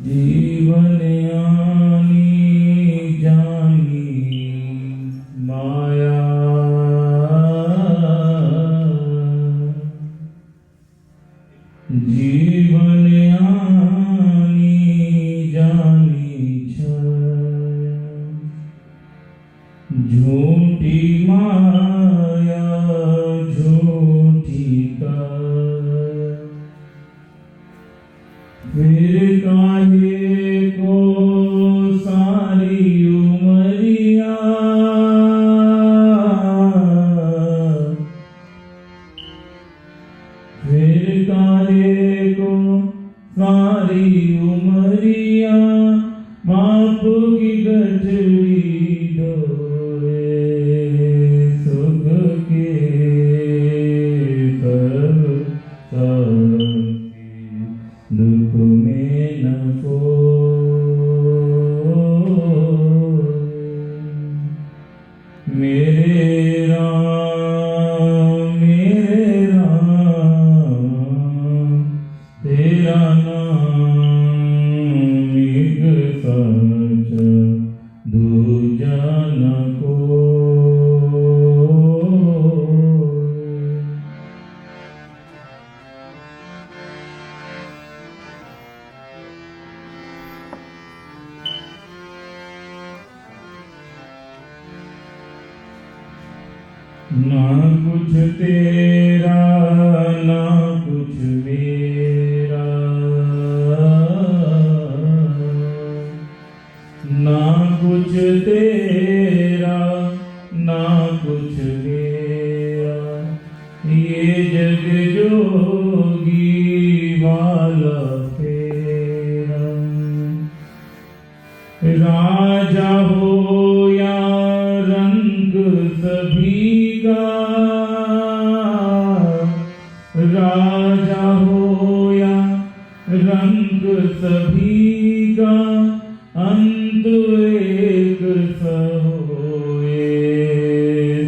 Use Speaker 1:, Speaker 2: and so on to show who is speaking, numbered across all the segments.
Speaker 1: जीवन आनी जानी माया, जीवन आनी जानी छाया, झूठी माया झूठी काया, फिर काहे को सारी उमरिया, फिर काहे को सारी उमरिया, बाप की गठरी ढोए, सुख के सब दुख में न मेरे राम तेरा नाम एक सच दूजा न ना कुछ तेरा ना कुछ मेरा, ना कुछ तेरा ना कुछ मेरा, ये जग जोगी वाला फेरा, राजा हो या रंग सभी का, राजा हो या रंग सभी का, अंत एक सा होए,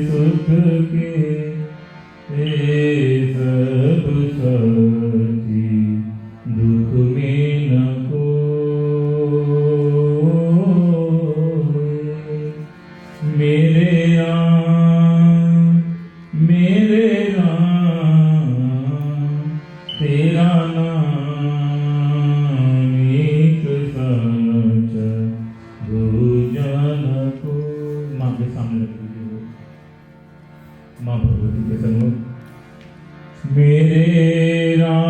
Speaker 1: सुख के सब साथी दुख में न मेरे राम तेरा नाम एक सच दूजा न को। माँ के सामने रख दीजिए, माँ भगवती के सन्मुख। मेरे राम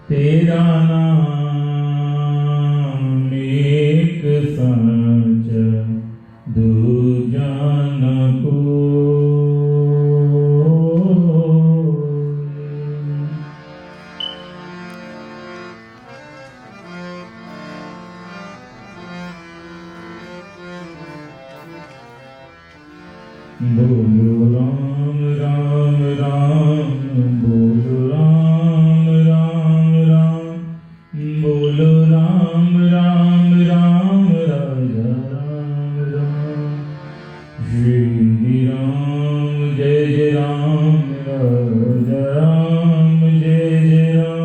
Speaker 1: तेरा नाम एक सच दूजा न को। बोलो राम राम राम, बोलो राम राम राम, बोलो राम राम राम, राजा राम राम। श्री राम जय जय राम, राजा राम जय जय राम।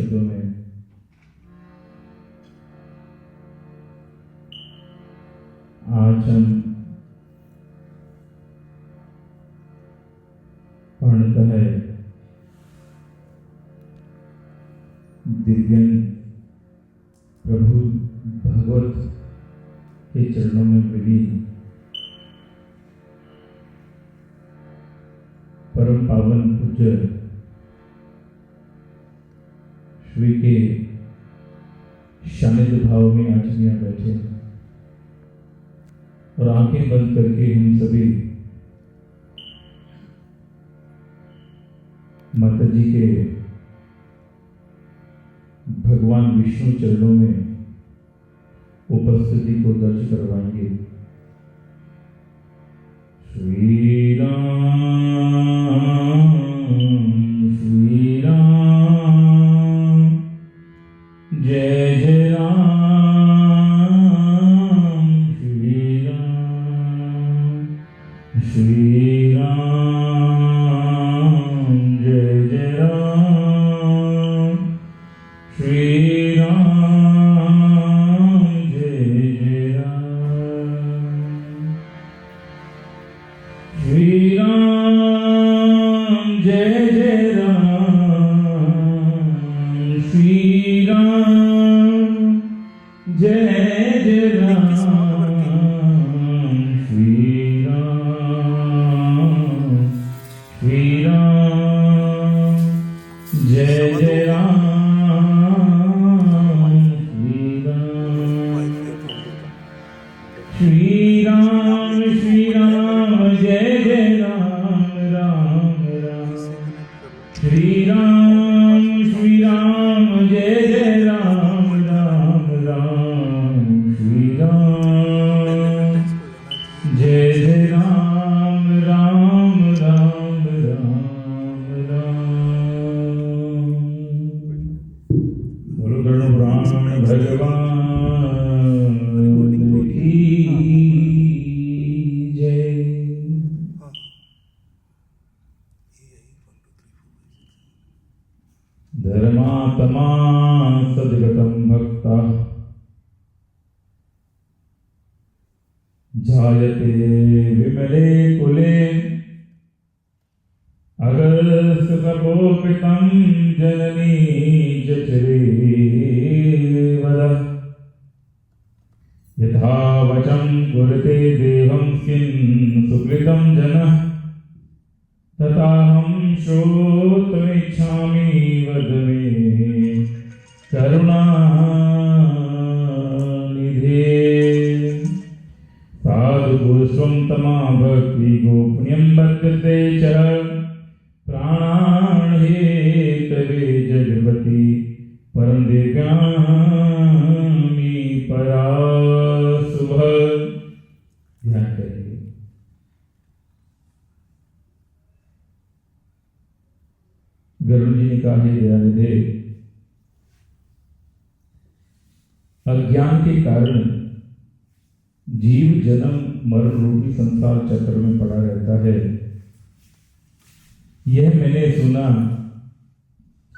Speaker 1: शब्दों में आज हम पूर्णतः दिव्यन प्रभु भगवत के चरणों में मिली परम पावन पूज्य श्री के सानिध्य भाव में आज यहाँ बैठे और आंखें बंद करके हम सभी माता जी के भगवान विष्णु चरणों में उपस्थिति को दर्ज करवाएंगे। श्री राम जय जय राम श्री राम जय जय राम श्री राम जय जय राम श्री राम जय जय राम श्री राम जय जय राम श्री राम जय जय राम श्री राम जय जय राम राम राम श्री राम जय जय राम राम राम श्री राम जय जय राम राम राम राम राम बोलो गरुड़ पुराण भगवान की जय। धर्मात्मा सद्गतं भक्तः जायते विमले कुले अगस्त्यतपोपितं जननी जठरे वद यथा वचं कुरुते देवं किं सुकृतं जनः तथाहं श्रोतुमिच्छामि वद मे करुणानिधे साधुपुरुषं तमा भक्ति गोपनीयं वर्तते च प्राणान् हेतवे जगवती परम देव्यामि पराशुभ। ध्यान करिए। गरुड़ जी ने कहा है दयानिधे, अज्ञान के कारण जीव जन्म मरण रूपी संसार चक्र में पड़ा रहता है। यह मैंने सुना,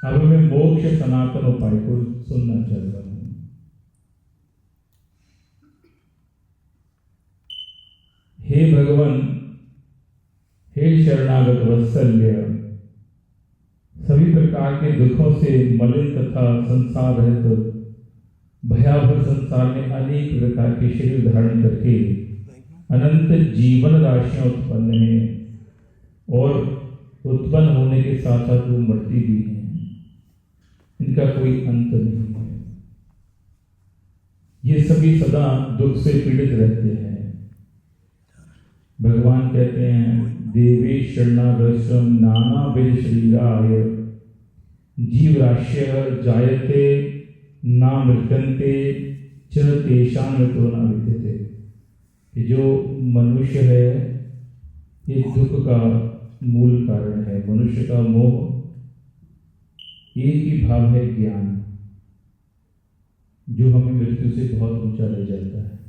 Speaker 1: अब मैं मोक्ष सनातन उपाय को सुनना चाहता हूं। हे भगवान, हे शरणागत वत्सल्य, सभी प्रकार के दुखों से मलिन तथा संसार रहित भयावह संसार में अनेक प्रकार के शरीर धारण करके अनंत जीवन राशियां उत्पन्न हैं और उत्पन्न होने के साथ साथ वो मरती भी हैं। इनका कोई अंत नहीं है। ये सभी सदा दुख से पीड़ित रहते हैं। भगवान कहते हैं देवी शरणागतम नाना विध शरीराय जीव राश्य जायते ना मृत्यंते च तेषां मृत्यो न विद्यते। कि जो मनुष्य है ये दुख का मूल कारण है। मनुष्य का मोह एक ही भाव है ज्ञान, जो हमें मृत्यु से बहुत ऊंचा ले जाता है।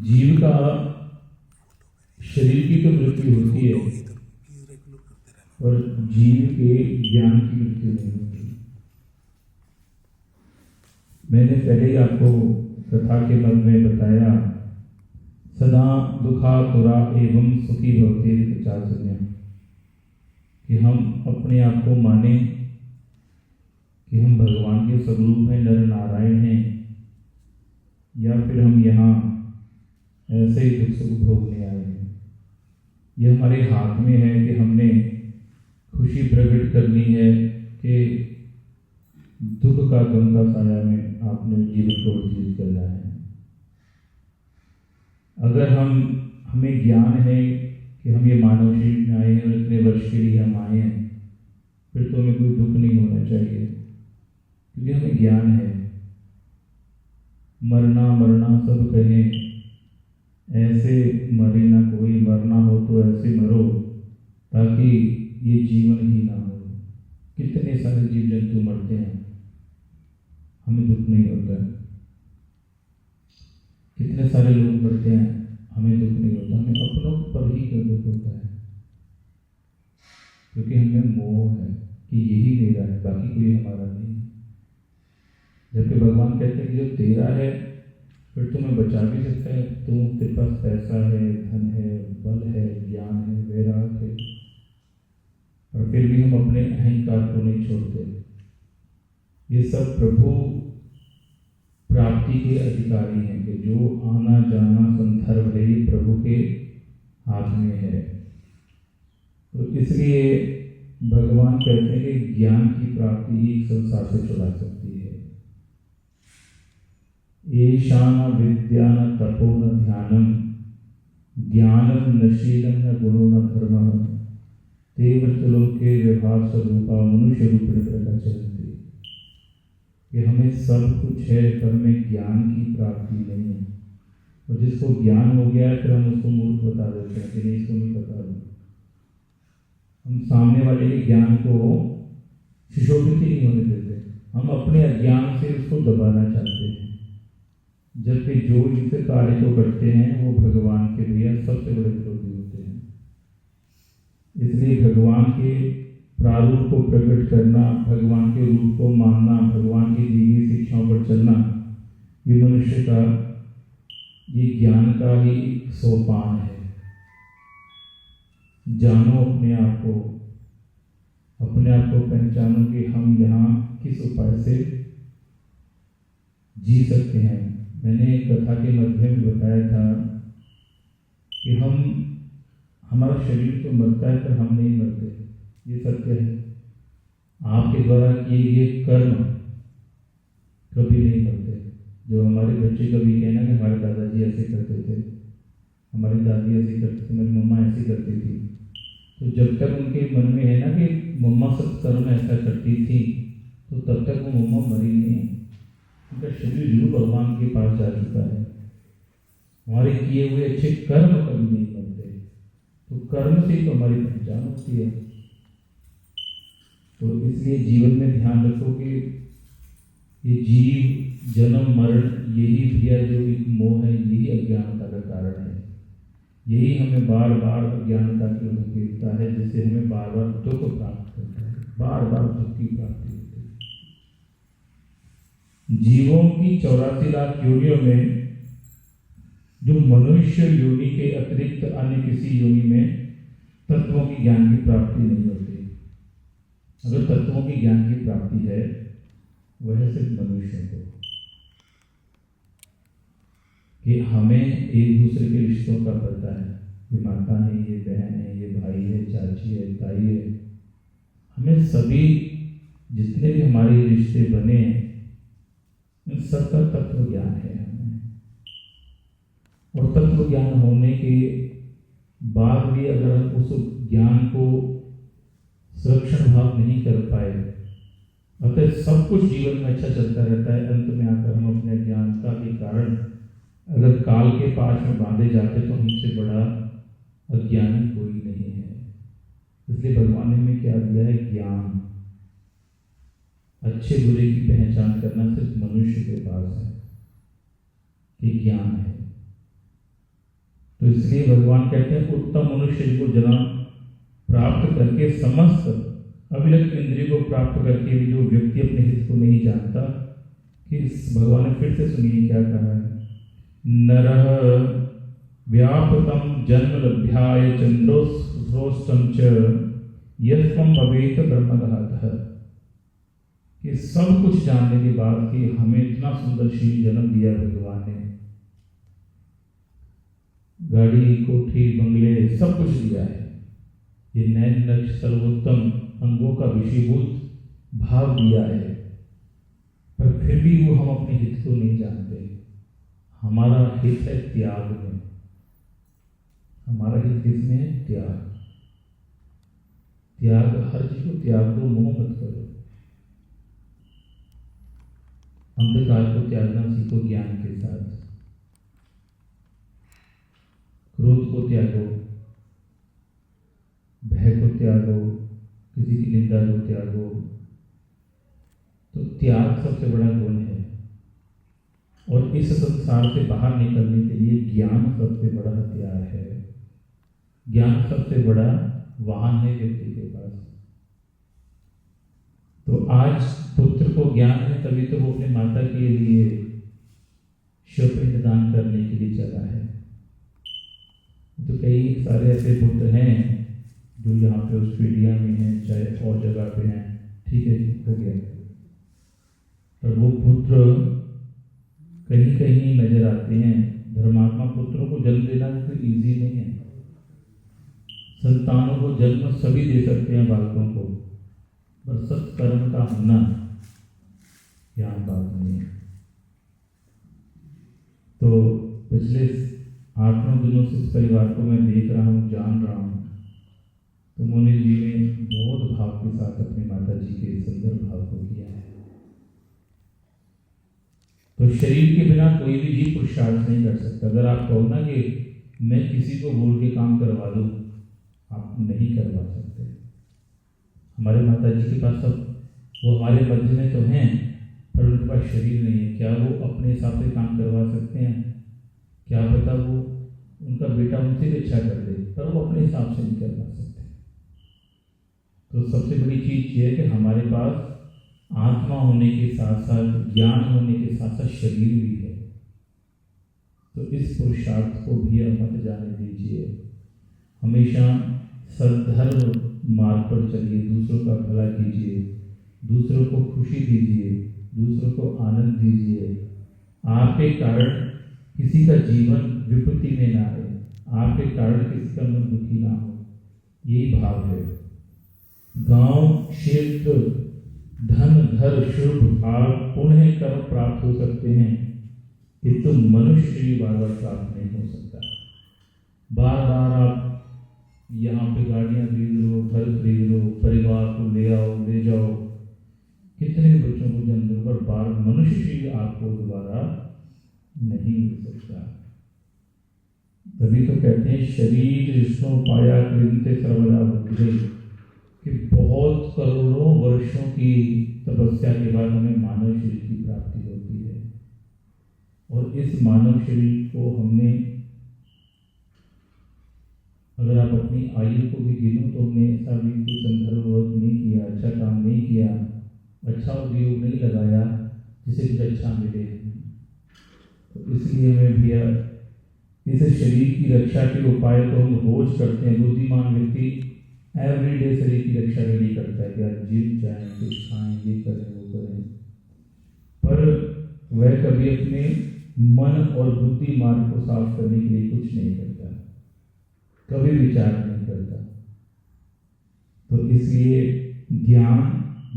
Speaker 1: जीव का शरीर की तो मृत्यु होती है, और जीव के ज्ञान की मृत्यु नहीं होती। मैंने पहले ही आपको कथा के मध्य में बताया, सदा दुखातुरा एवं सुखी भवते चाचन्य, कि हम अपने आप को माने कि हम भगवान के स्वरूप हैं, नर नारायण हैं, या फिर हम यहाँ ऐसे ही दुख सुख भोगने आए हैं। ये हमारे हाथ में है कि हमने खुशी प्रकट करनी है कि दुख का गंगा साया में आपने जीवन को व्यतीत करना है। अगर हमें ज्ञान है कि हम ये मानव शरीर में आए हैं और इतने वर्ष के लिए हम आए हैं, फिर तो हमें कोई दुख नहीं होना चाहिए, क्योंकि हमें ज्ञान है। मरना मरना सब कहें, ऐसे मरे ना कोई, मरना हो तो ऐसे मरो ताकि ये जीवन ही ना हो। कितने सारे जीव जंतु मरते हैं, हमें दुख नहीं होता। कितने सारे लोग मरते हैं, हमें दुख नहीं होता। हमें अपनों पर ही क्यों दुख होता है? क्योंकि हमें मोह है कि यही मेरा है, बाकी कोई हमारा नहीं। जबकि भगवान कहते हैं कि जो तेरा है फिर तुम्हें बचा भी सकता है। तेरे पास पैसा है, धन है, बल है, ज्ञान है, वैराग है, और फिर भी हम अपने अहंकार को नहीं छोड़ते। ये सब प्रभु प्राप्ति के अधिकारी हैं, कि जो आना जाना संदर्भ है ये प्रभु के हाथ में है। तो इसलिए भगवान कहते हैं कि ज्ञान की प्राप्ति ही संसार से छुड़ा सकती है। येषान विद्या न तपो न ध्यानम ज्ञानम न शीलम न गुणो न धर्मः ते वृत्तलोके व्यवहार स्वरूपा मनुष्य रूपेण प्रकाशयन्ति। कि हमें सब कुछ है पर हमें ज्ञान की प्राप्ति नहीं है, और जिसको ज्ञान हो गया है फिर हम उसको मूर्ख बता देते हैं कि नहीं, इसको नहीं पता। हम सामने वाले के ज्ञान को सुशोभित ही नहीं होने देते, हम अपने अज्ञान से उसको दबाना चाहते हैं। जबकि जो इस कार्य को करते हैं वो भगवान के लिए सबसे बड़े विरोधी होते हैं। इसलिए भगवान के प्रारूप को प्रकट करना, भगवान के रूप को मानना, भगवान की दी गई शिक्षाओं पर चलना, ये मनुष्य का ये ज्ञान का ही सोपान है। जानो अपने आप को पहचानो कि हम यहाँ किस उपाय से जी सकते हैं। मैंने कथा के मध्य में बताया था कि हमारा शरीर तो मरता है पर हम नहीं मरते, ये सत्य है। आपके द्वारा किए गए कर्म कभी नहीं मरते। जो हमारे बच्चे कभी कहना कि हमारे दादाजी ऐसे करते थे, हमारी दादी ऐसी करती थी, मेरी मम्मा ऐसी करती थी, तो जब तक उनके मन में है ना कि मम्मा सब कर्म ऐसा करती थी, तो तब तक वो मम्मा मरी नहीं है। उनका शरीर जरूर भगवान के पास जा चुका है। हमारे किए हुए अच्छे कर्म कभी नहीं मरते, तो कर्म से तो हमारी पहचान होती है। तो इसलिए जीवन में ध्यान रखो कि ये जीव जन्म मरण यही भैया जो एक मोह है, यही अज्ञानता का कारण है। यही हमें बार बार अज्ञानता की ओर धकेलता है, जिससे हमें बार बार दुख प्राप्त करता है, बार बार दुख की प्राप्ति होती है। जीवों की 84 लाख योनियों में जो मनुष्य योनि के अतिरिक्त अन्य किसी योनि में तत्वों की ज्ञान की प्राप्ति नहीं होती। अगर तत्वों की ज्ञान की प्राप्ति है वह सिर्फ मनुष्य को, कि हमें एक दूसरे के रिश्तों का पता है, ये माता है, ये बहन है, ये भाई है, चाची है, ताई है। हमें सभी जितने भी हमारे रिश्ते बने हैं इन सबका तत्व ज्ञान है हमें। और तत्व ज्ञान होने के बाद भी अगर हम उस ज्ञान को संरक्षण भाव नहीं कर पाए, अतः सब कुछ जीवन में अच्छा चलता रहता है, अंत में आकर हम अपने अज्ञानता के कारण अगर काल के पाश में बांधे जाते तो हमसे बड़ा अज्ञानी कोई नहीं है। इसलिए भगवान ने हमें क्या दिया है? ज्ञान। अच्छे बुरे की पहचान करना सिर्फ मनुष्य के पास है कि ज्ञान है। तो इसलिए भगवान कहते हैं उत्तम मनुष्य को जना प्राप्त करके समस्त अभिलक इंद्रिय को प्राप्त करके भी जो व्यक्ति अपने हित को नहीं जानता, कि भगवान ने फिर से सुनिए क्या कहा है, नरः व्यापृतम जन्म लभ्याय चंद्रोष्टम च यस्त्वं भवेत ब्रह्मघातः, कि सब कुछ जानने के बाद कि हमें इतना सुंदर शरीर जन्म दिया भगवान ने, गाड़ी कोठी बंगले सब कुछ दिया है, ये नैन नक्ष सर्वोत्तम अंगों का विषयभूत भाव दिया है, पर फिर भी वो हम अपने हित को नहीं जानते। हमारा हित है त्याग में, हमारा हित किसमें है? त्याग। त्याग, हर चीज को त्याग दो, मोह मत करो। अंधकार को त्यागना सीखो ज्ञान के साथ, क्रोध को त्यागो, भय को त्यागो, किसी की निंदा को त्यागो। तो त्याग सबसे बड़ा गुण है, और इस संसार से बाहर निकलने के लिए ज्ञान सबसे बड़ा हथियार है। ज्ञान सबसे बड़ा वाहन है व्यक्ति के पास। तो आज पुत्र को ज्ञान है, तभी तो वो अपने माता के लिए शवपिंड दान करने के लिए चला है। तो कई सारे ऐसे पुत्र हैं जो यहाँ पे ऑस्ट्रेलिया में हैं, चाहे और जगह पे हैं, ठीक है, हो गया, पर वो पुत्र कहीं कहीं नजर आते हैं। धर्मात्मा पुत्रों को जन्म देना कोई इजी नहीं है। संतानों को जन्म सभी दे सकते हैं, बालकों को, पर सत्कर्म का होना यहाँ बात नहीं है। तो पिछले 8-9 दिनों से इस परिवार को मैं देख रहा हूँ, जान रहा हूँ। तो मोनी जी ने बहुत भाव के साथ अपनी माता जी के सुंदर भाव को किया है। तो शरीर के बिना कोई भी जीव पुरुषार्थ नहीं कर सकता। अगर आप कहो ना कि मैं किसी को बोल के काम करवा दूं, आप नहीं करवा सकते। हमारे माता जी के पास सब, वो हमारे मध्य में तो हैं, पर उनके पास शरीर नहीं है। क्या वो अपने हिसाब से काम करवा सकते हैं? क्या पता वो उनका बेटा उनसे भी अच्छा कर दे, पर वो अपने हिसाब से नहीं करवा सकते। तो सबसे बड़ी चीज ये है कि हमारे पास आत्मा होने के साथ साथ, ज्ञान होने के साथ साथ शरीर भी है। तो इस पुरुषार्थ को भी अब मत जाने दीजिए। हमेशा सद्धर्म मार्ग पर चलिए, दूसरों का भला कीजिए, दूसरों को खुशी दीजिए, दूसरों को आनंद दीजिए। आपके कारण किसी का जीवन विपत्ति में ना आए, आपके कारण किसी का मन दुखी ना हो, यही भाव है। गांव, क्षेत्र, धन, घर, शुभ, आप पुण्य कर्म प्राप्त हो सकते हैं, किंतु मनुष्य शरीर बार बार प्राप्त नहीं हो सकता। बार बार आप यहाँ पे गाड़ियाँ खरीद लो, घर खरीद लो, परिवार को ले आओ, ले जाओ, कितने बच्चों को जन्म दो, पर बार मनुष्य शरीर आपको दोबारा नहीं मिल सकता। तभी तो कहते हैं शरीर विष्णु पाया कृंते सर्वदा बुद्धि, कि बहुत करोड़ों वर्षों की तपस्या के बाद हमें मानव शरीर की प्राप्ति होती है। और इस मानव शरीर को हमने, अगर आप अपनी आयु को भी गिनो तो हमने ऐसा भी कोई संदर्भ वर्क नहीं किया, अच्छा काम नहीं किया, अच्छा उपयोग नहीं लगाया जिसे कुछ अच्छा मिले। तो इसलिए हमें भैया इस शरीर की रक्षा के उपाय तो हम रोज करते हैं। बुद्धिमान व्यक्ति एवरीडे शरीर की रक्षा भी नहीं करता है कि आज जिम जाएं, कुछ खाएं, ये करें, वो करें, पर वह कभी अपने मन और बुद्धि मार्ग को साफ करने के लिए कुछ नहीं करता, कभी विचार नहीं करता। तो इसलिए ज्ञान,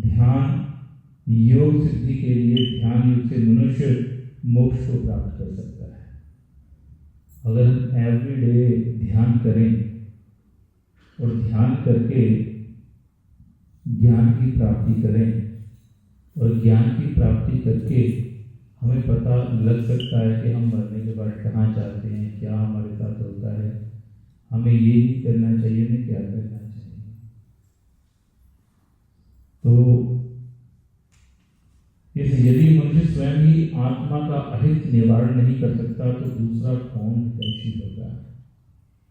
Speaker 1: ध्यान, योग सिद्धि के लिए ध्यान योग से मनुष्य मोक्ष को प्राप्त कर सकता है। अगर हम एवरीडे ध्यान करें और ध्यान करके ज्ञान की प्राप्ति करें, और ज्ञान की प्राप्ति करके हमें पता लग सकता है कि हम मरने के बाद कहाँ जाते हैं, क्या हमारे साथ होता है, हमें ये नहीं करना चाहिए, हमें क्या करना चाहिए। तो यदि मनुष्य स्वयं ही आत्मा का अहित निवारण नहीं कर सकता तो दूसरा कौन हितैषी होगा।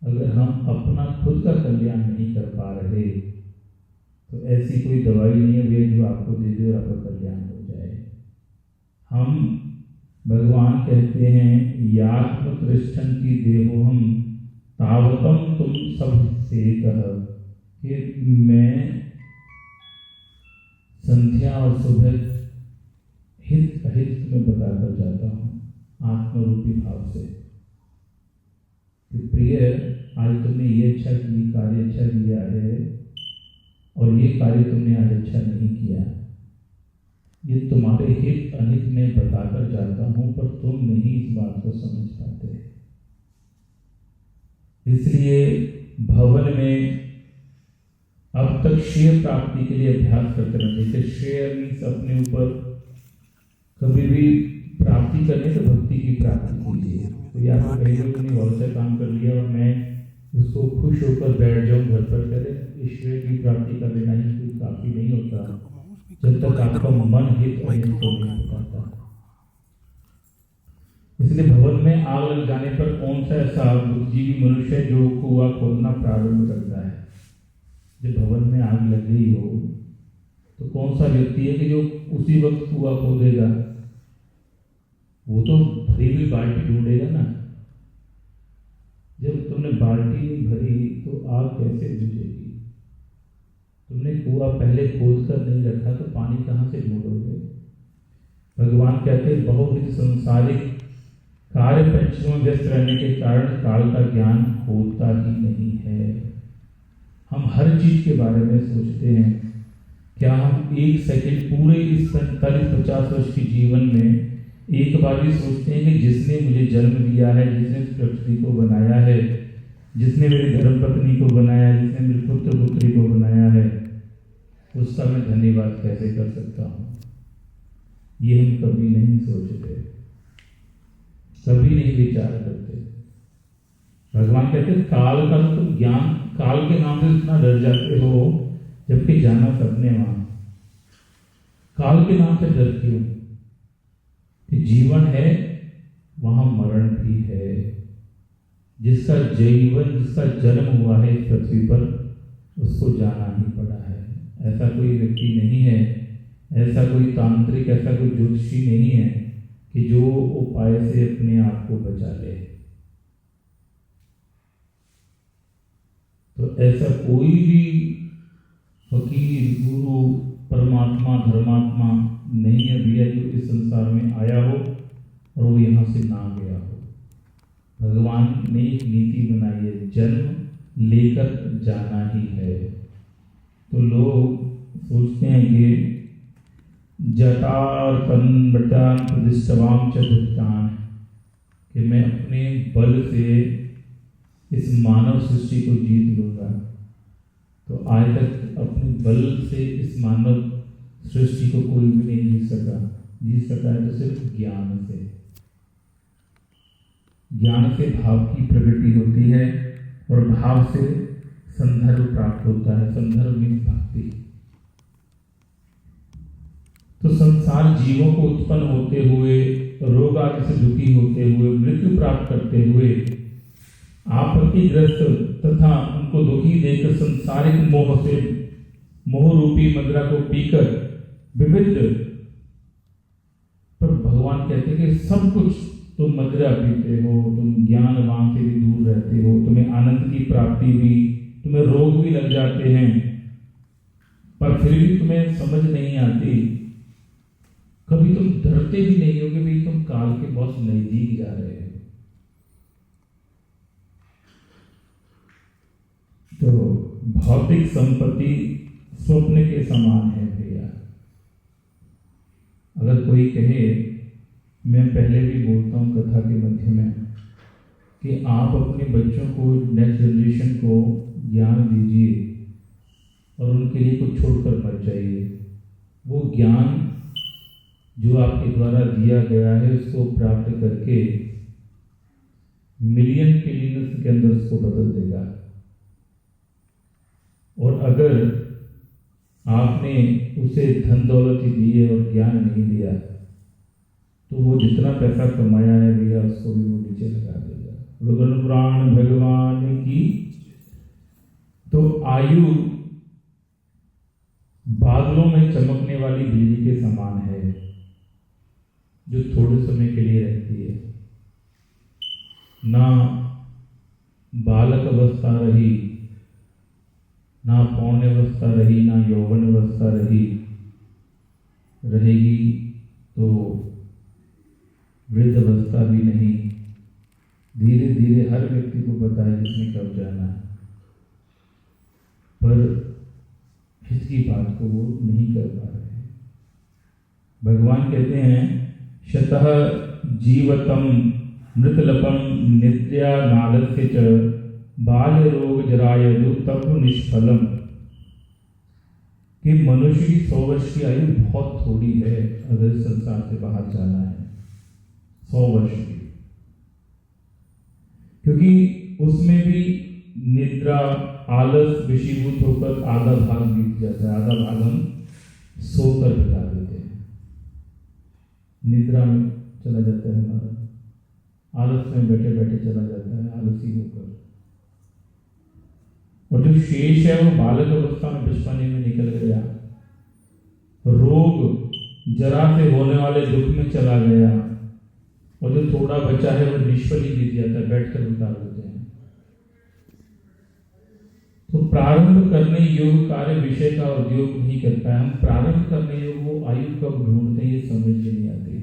Speaker 1: अगर हम अपना खुद का कल्याण नहीं कर पा रहे तो ऐसी कोई दवाई नहीं है वे जो आपको दे दे और आपका कल्याण हो जाए। हम भगवान कहते हैं यात्मकृष्ण की देहो हम तावतम तुम सब से कह कि मैं संध्या और सुबह हित अहित में बताकर जाता हूँ आत्मरूपी भाव से कि प्रिय आज तुमने ये अच्छा की कार्य अच्छा किया है और ये कार्य तुमने आज अच्छा नहीं किया, ये तुम्हारे हित अहित में बताकर जाता हूँ पर तुम नहीं इस बात को समझ पाते। इसलिए भवन में अब तक श्रेय प्राप्ति के लिए अभ्यास करते रहते। जैसे श्रेय मीन्स अपने ऊपर कभी भी प्राप्ति करने तो भक्ति की प्राप्ति कीजिए। तो या तो कहीं लोगों ने बहुत अच्छा काम कर लिया और मैं उसको खुश होकर बैठ जाऊं घर पर, करे ईश्वर की प्राप्ति कर लेना ही कुछ काफी नहीं होता जब तक आपका मन हित और हित को नहीं बताता। इसलिए भवन में आग लग जाने पर कौन सा ऐसा बुद्धिजीवी मनुष्य जो कुआं खोदना प्रारंभ करता है? जब भवन में आग लग गई हो तो कौन सा व्यक्ति है कि जो उसी वक्त कुआं खोदेगा? वो तो भरी हुई बाल्टी ढूंढेगा ना। जब तुमने बाल्टी नहीं भरी तो आग कैसे बुझेगी? तुमने कुआं पहले खोद कर नहीं रखा तो पानी कहाँ से ढूंढोगे? भगवान कहते हैं बहुविध संसारिक कार्य पंचों में व्यस्त रहने के कारण काल का ज्ञान होता ही नहीं है। हम हर चीज के बारे में सोचते हैं। क्या हम एक सेकंड पूरे इस 45-50 वर्ष के जीवन में एक बार भी सोचते हैं कि जिसने मुझे जन्म दिया है, जिसने पृथ्वी को बनाया है, जिसने मेरी धर्मपत्नी को बनाया है, जिसने मेरे पुत्र पुत्री को बनाया है, उसका मैं धन्यवाद कैसे कर सकता हूँ? ये हम कभी नहीं सोचते, कभी नहीं विचार करते। भगवान कहते हैं काल का तुम ज्ञान, काल के नाम से इतना डर जाते हो जबकि जाना सबने वहां। काल के नाम से डर क्यों? कि जीवन है वहां मरण भी है। जिसका जीवन, जिसका जन्म हुआ है इस पृथ्वी पर, उसको जाना ही पड़ा है। ऐसा कोई व्यक्ति नहीं है, ऐसा कोई तांत्रिक, ऐसा कोई ज्योतिषी नहीं है कि जो उपाय से अपने आप को बचा ले। तो ऐसा कोई भी फकीर, गुरु, परमात्मा, धर्मात्मा नहीं है भैया जो इस संसार में आया हो और वो यहाँ से ना गया हो। भगवान ने एक नीति बनाई है, जन्म लेकर जाना ही है। तो लोग सोचते हैं कि जटार्पण बटान प्रतिष्ठवाम चतुर्थान, कि मैं अपने बल से इस मानव सृष्टि को जीत लूंगा। तो आज तक अपने बल से इस मानव सृष्टि को कोई भी नहीं जीत सका। जीत सका है तो सिर्फ ज्ञान से। ज्ञान से भाव की प्रगति होती है और भाव से संदर्भ प्राप्त होता है। संदर्भ मीन्स भक्ति। तो संसार जीवों को उत्पन्न होते हुए, रोग आदि से दुखी होते हुए, मृत्यु प्राप्त करते हुए, आपत्तिग्रस्त तथा उनको दुखी देकर संसारिक मोह से, मोह रूपी मदिरा को पीकर विविध, पर भगवान कहते हैं कि सब कुछ तुम मदिरा पीते हो, तुम ज्ञानवान से भी दूर रहते हो, तुम्हें आनंद की प्राप्ति भी, तुम्हें रोग भी लग जाते हैं, पर फिर भी तुम्हें समझ नहीं आती। कभी तुम डरते भी नहीं हो कि भाई तुम काल के बहुत नजदीक जा रहे हो। तो भौतिक संपत्ति स्वप्न के समान है भैया। अगर कोई कहे, मैं पहले भी बोलता हूँ कथा के मध्य में, कि आप अपने बच्चों को, नेक्स्ट जनरेशन को ज्ञान दीजिए और उनके लिए कुछ छोड़कर मत जाइए। वो ज्ञान जो आपके द्वारा दिया गया है उसको प्राप्त करके मिलियन ट्रिलियंस के अंदर उसको बदल देगा। और अगर आपने उसे धन दौलत ही दी है और ज्ञान नहीं दिया तो वो जितना पैसा कमाया है भैया उसको भी वो नीचे लगा देगा। रुद्र पुराण भगवान की। तो आयु बादलों में चमकने वाली बिजली के समान है, जो थोड़े समय के लिए रहती है। ना बालक अवस्था रही, ना पौण्य अवस्था रही, ना यौवन अवस्था रहेगी तो वृद्ध अवस्था भी नहीं। धीरे धीरे हर व्यक्ति को पता है जिसने कब जाना है, पर इसकी बात को वो नहीं कर पा रहे। भगवान कहते हैं शतः जीवतम मृतलपम नित्या नादस्य च बाल्य रोग जरायु तप निष्फलम, कि मनुष्य की 100 वर्ष की आयु बहुत थोड़ी है अगर इस संसार से बाहर जाना है, 100 वर्ष की, क्योंकि उसमें भी निद्रा आलस विषीभूत होकर आधा भाग बीत जाता है, आधा भाग हम सोकर बिता देते हैं, निद्रा में चला जाता है हमारा, आलस में बैठे बैठे चला जाता है आलसी होकर, और जो शेष है वो बालक अवस्था में बचपने में निकल गया, रोग जरा से होने वाले दुख में चला गया, और जो थोड़ा बचा है वो निष्फल ही बीत जाता है, बैठकर उतार देते हैं। तो प्रारंभ करने योग्य कार्य विषय का उद्योग नहीं करता है। हम प्रारंभ करने योग्य वो आयु कब ढूंढते हैं ये समझ में नहीं आती।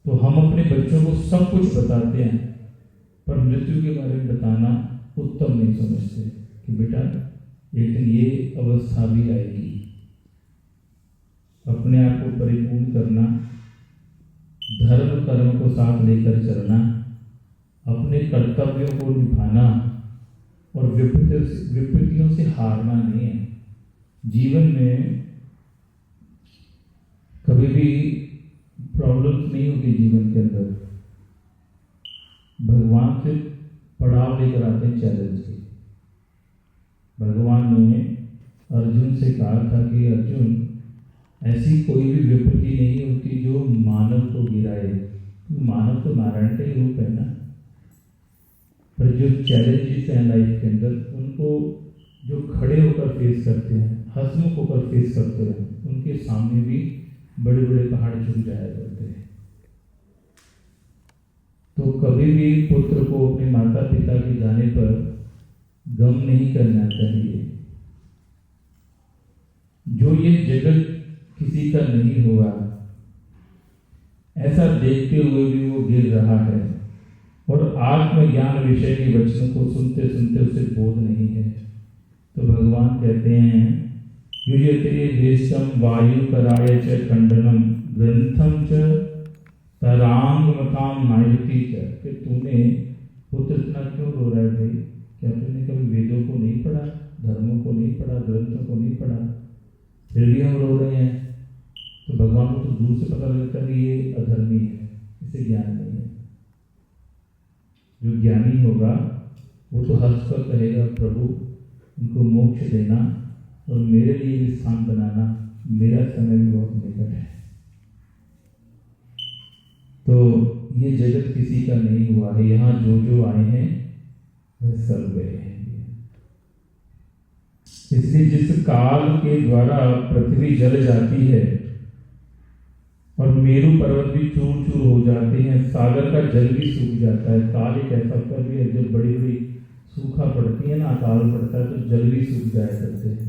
Speaker 1: तो हम अपने बच्चों को सब कुछ बताते हैं, पर मृत्यु के बारे में बताना उत्तम नहीं समझते कि बेटा एक दिन ये अवस्था भी आएगी। अपने आप को परिपूर्ण करना, धर्म कर्म को साथ लेकर चलना, अपने कर्तव्यों को निभाना और विपत्तियों से हारना नहीं है। जीवन में कभी भी प्रॉब्लम्स नहीं होती जीवन के अंदर, भगवान से पड़ाव लेकर आते हैं चैलेंज के। भगवान ने अर्जुन से कहा था कि अर्जुन ऐसी कोई भी विपत्ति नहीं होती जो मानव को गिराए, मानव तो नारायण का ही रूप है ना, पर जो चैलेंजेस हैं लाइफ के अंदर उनको जो खड़े होकर फेस करते हैं, हंसमुख होकर फेस करते हैं, उनके सामने भी बड़े बड़े पहाड़ झुक जाया करते हैं। तो कभी भी पुत्र को अपने माता पिता के जाने पर गम नहीं करना चाहिए। जो ये जगत किसी का नहीं हुआ, ऐसा देखते हुए भी वो गिर रहा है, और आत्मज्ञान विषय के वचनों को सुनते सुनते उसे बोध नहीं है। तो भगवान कहते हैं युजते देशम वायु कराय च खंडनम ग्रंथम च तरांग मताम नायति च, कि तूने पुत्र इतना क्यों रो रहा है भाई? क्या तूने कभी वेदों को नहीं पढ़ा, धर्मों को नहीं पढ़ा, ग्रंथों को नहीं पढ़ा, फिर भी हम रो रहे हैं? तो भगवान को तो दूर से पता लगता है कि ये अधर्मी है, इसे ज्ञान नहीं है। जो ज्ञानी होगा वो तो हंसकर कहेगा प्रभु उनको मोक्ष देना और मेरे लिए भी स्थान बनाना, मेरा समय भी बहुत निकट है। तो ये जगत किसी का नहीं हुआ है, यहाँ जो जो आए हैं वह सब गए हैं। इसलिए जिस काल के द्वारा पृथ्वी जल जाती है और मेरू पर्वत भी चूर चूर हो जाते हैं, सागर का जल भी सूख जाता है, काल एक ऐसा कर भी है जब बड़ी बड़ी सूखा पड़ती है ना, अकाल पड़ता है तो जल भी सूख जाया करते हैं।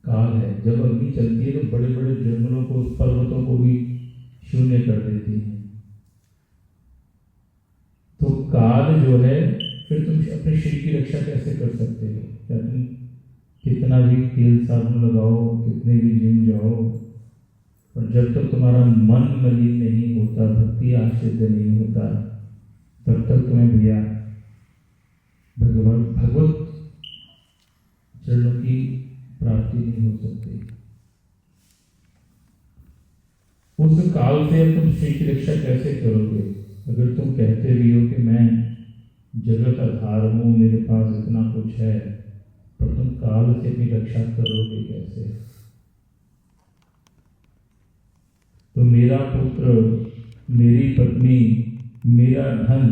Speaker 1: काल है, जब अग्नि चलती है तो बड़े बड़े जंगलों को, पर्वतों को भी शून्य कर देती है। तो काल जो है, फिर तुम अपने शरीर की रक्षा कैसे कर सकते हो? क्या तुम कितना भी तेल साबुन लगाओ, कितने भी जिम जाओ, और जब तक तुम्हारा मन मलिन नहीं होता, भक्ति आश्रित नहीं होता, तब तक तुम्हें भैया भगवत चरणों की प्राप्ति नहीं हो सकती। उस काल से तुम श्री की रक्षा कैसे करोगे? अगर तुम कहते भी हो कि मैं जगत आधार हूं, मेरे पास इतना कुछ है, पर तुम काल से अपनी रक्षा करोगे कैसे? तो मेरा पुत्र मेरी पत्नी, मेरा धन,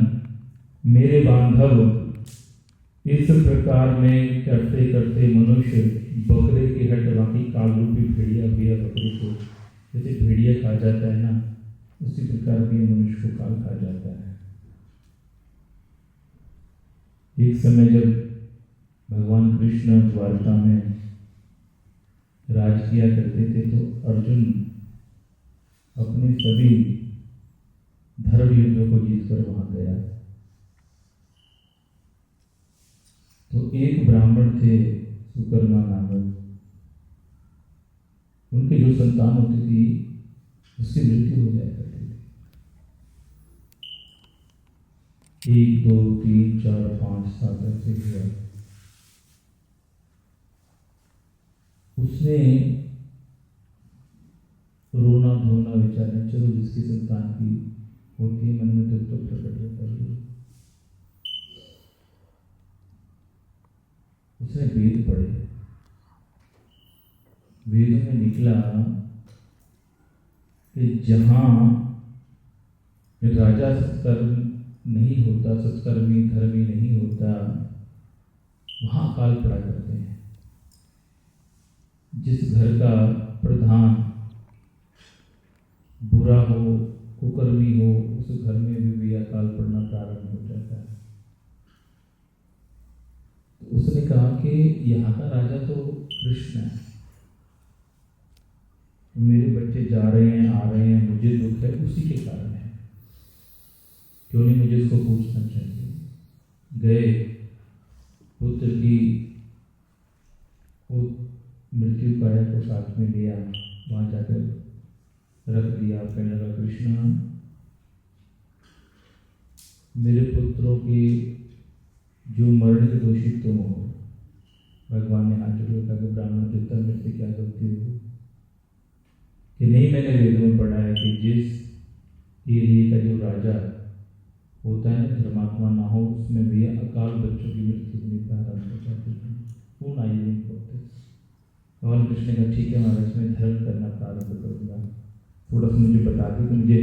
Speaker 1: मेरे बांधव, इस प्रकार में करते करते मनुष्य बकरे की हड्डी बाकी काल रूपी भेड़िया भेड़िया बकरी को जैसे भेड़िया खा जाता है ना, उसी प्रकार भी मनुष्य को काल खा जाता है। एक समय जब भगवान कृष्ण द्वारका में राज किया करते थे तो अर्जुन अपने सभी धर्म युद्धों को जीतकर वहां गया। तो एक ब्राह्मण थे सुकर्मा नामक, उनकी जो संतान होती थी उसकी मृत्यु हो जाया करती थी। 1 2 3 4 5 7 ऐसे हुआ। उसने रोना धोना विचारना, चलो जिसकी संतान की होती है मन में दुख तो प्रकट होता है। उसने वेद पढ़े, वेदों में निकला कि जहां राजा सत्कर्म नहीं होता, सत्कर्मी धर्मी नहीं होता, वहां अकाल पड़ा करते हैं। जिस घर का प्रधान बुरा हो, कुकर्मी हो, उस घर में भी अकाल पड़ना प्रारंभ हो जाता है। तो उसने कहा कि यहाँ का राजा तो कृष्ण है, मेरे बच्चे जा रहे हैं आ रहे हैं, मुझे दुख है उसी के कारण है, क्यों नहीं मुझे उसको पूछना चाहिए। गए, पुत्र की मृत्यु काया को साथ में लिया, वहां जाकर रख दिया। कहने लगा कृष्ण, मेरे पुत्रों की जो मरण के दोषी तुम हो। भगवान ने हाथ जोड़ कहा कि ब्राह्मण देवता मेरे से क्या गलती हो कि नहीं, मैंने वेदों में पढ़ा है कि जिस एरिया का जो राजा होता है धर्मात्मा ना हो, उसमें भी अकाल बच्चों की मृत्यु होने का आरंभ हो जाती है। पूर्ण आयु नहीं होते। भगवान कृष्ण ने कहा ठीक है महाराज, मैं धर्म करना प्रारंभ करूंगा, थोड़ा सा मुझे बता दी कि मुझे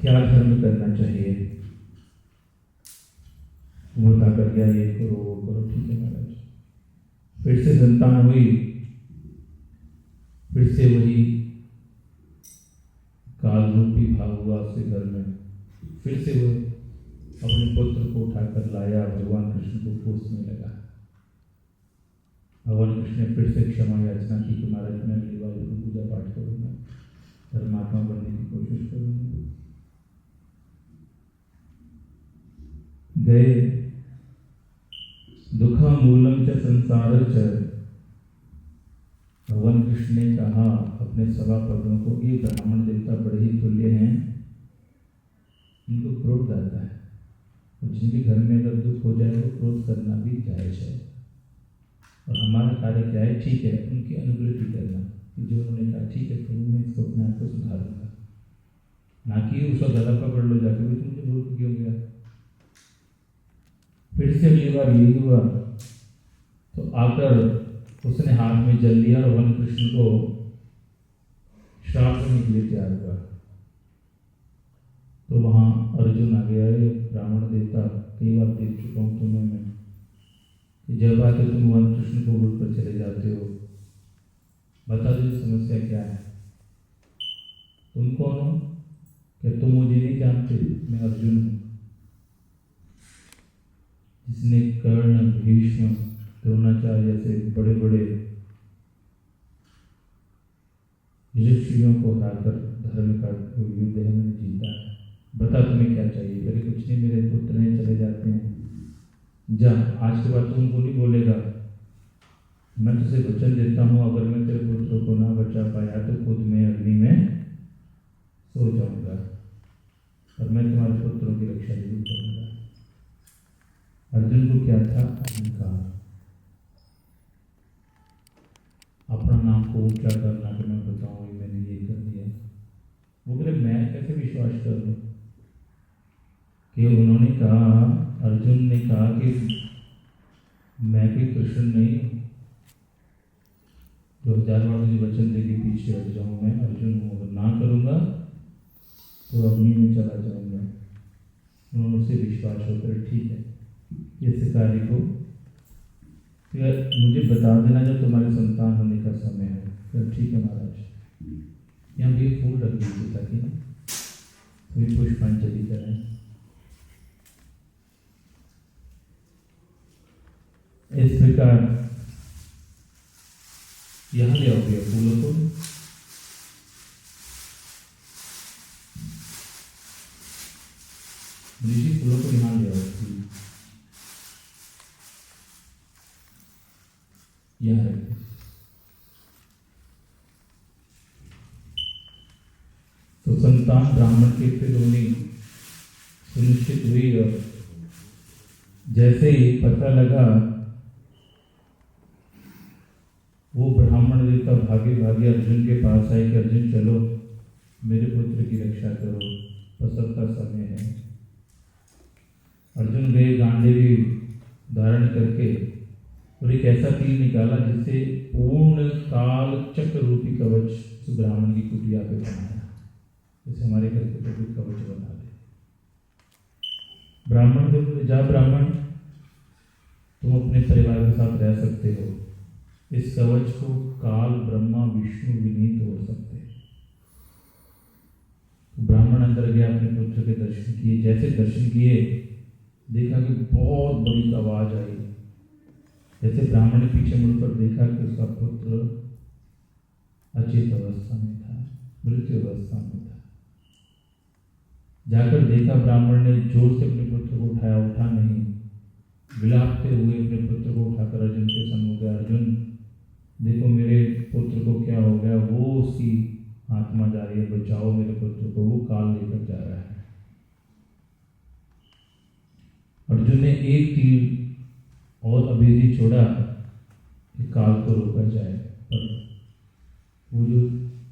Speaker 1: क्या धर्म करना चाहिए। वो बता कर गया, ये करो वो करो, ठीक है महाराज। फिर से संतान हुई, फिर से वही काल रूपी भाव हुआ उसके घर में। फिर से वो अपने पुत्र को उठाकर लाया, भगवान कृष्ण को कोसने लगा। भगवान कृष्ण ने फिर से क्षमा याचना की कि महाराज मैं अगली बार पूजा पाठ करूंगा, धर्मात्मा बनने की कोशिश करूंगा। गए, दुखा मूलम च संसार च, भगवान कृष्ण ने कहा अपने सभापतियों को, ये ब्राह्मण देवता बड़े ही तुल्य हैं, इनको क्रोध आता है, और जिनके घर में अगर दुख हो जाए तो क्रोध करना भी जायज है। और हमारा कार्य क्या है, ठीक है उनकी अनुग्रह करना, कि जो उन्होंने कहा ठीक है प्रभु मैं इसको अपने आप को सुधारूंगा, ना कि उसका गला पकड़ लो जाकर भी तुमसे भूल क्यों गया। फिर से अगली बार यही हुआ तो आकर उसने हाथ में जल लिया और भगवान कृष्ण को श्राप देने के लिए तैयार हुआ। तो वहां अर्जुन आ गया, ब्राह्मण देवता कई बार देख चुका हूं तुम्हें मैं, कि जब आते तुम भगवान कृष्ण को भूल कर चले जाते हो, बता दो समस्या क्या है। तुम कौन हो? क्या तुम मुझे नहीं जानते? मैं अर्जुन हूं, जिसने कर्ण, भीष्म, द्रोणाचार्य जैसे बड़े बड़े ऋषियों को हराकर धर्म का युद्ध है मैंने जीता है। बता तुम्हें क्या चाहिए? अरे कुछ नहीं, मेरे पुत्र ने चले जाते हैं, जा आज के बाद तुम उनको नहीं बोलेगा। मैं तुझे वचन देता हूँ, अगर मैं तेरे पुत्रों को ना बचा पाया तो खुद मैं अग्नि में सो जाऊंगा और मैं तुम्हारे पुत्रों की रक्षा जरूर करूंगा। अर्जुन को क्या था? अहंकार, अपना नाम को ऊंचा करना कि मैं बताऊं मैंने ये कर दिया। वो बोले मैं कैसे विश्वास कर लूं कि उन्होंने कहा, अर्जुन ने कहा कि मैं भी कृष्ण नहीं हूं, 2000 बार मुझे वचन देके पीछे हट जाऊं, मैं अर्जुन हूं, अगर ना करूंगा तो अग्नि में चला जाऊंगा। उन्होंने उससे विश्वास होकर ठीक है इस कार्य को मुझे बता देना जब तुम्हारे संतान होने का समय है। तो ठीक है महाराज। यहाँ भी फूल रख दीजिए ताकि कोई पुष्पांजलि करें। इस प्रकार यहाँ ले आओ भैया फूलों को। ऋषि फूलों को यहाँ ले आओ, यहाँ रखिए। तो संतान ब्राह्मण के फिर होनी सुनिश्चित हुई और जैसे ही पता लगा वो ब्राह्मण देवता भागे भागे अर्जुन के पास आए कि अर्जुन चलो मेरे पुत्र की रक्षा करो, प्रसव का समय है। अर्जुन गए, गांडीवी धारण करके और एक ऐसा तीर निकाला जिससे पूर्ण काल चक्र रूपी कवच उस ब्राह्मण की कुटिया पे बनाया, जैसे हमारे घर पे कोई कवच बना दे। ब्राह्मण को बोले जा ब्राह्मण तुम अपने परिवार के साथ रह सकते हो, इस कवच को काल ब्रह्मा विष्णु भी नहीं तोड़ सकते। ब्राह्मण अंदर गया, अपने पुत्र के दर्शन किए। जैसे दर्शन किए देखा कि बहुत बड़ी आवाज आई। जैसे ब्राह्मण ने पीछे मुड़कर देखा कि उसका पुत्र अचेत अवस्था में था, मृत्यु अवस्था में था। जाकर देखा ब्राह्मण ने जोर से अपने पुत्र को उठाया, उठा नहीं। विलापते हुए अपने पुत्र को उठाकर अर्जुन के सम्मुख गया। अर्जुन देखो मेरे पुत्र को क्या हो गया, वो उसकी आत्मा जा रही है, बचाओ मेरे पुत्र को, वो काल लेकर जा रहा है। अर्जुन ने एक तीर और अभेदी छोड़ा कि काल को रोका जाए, पर वो जो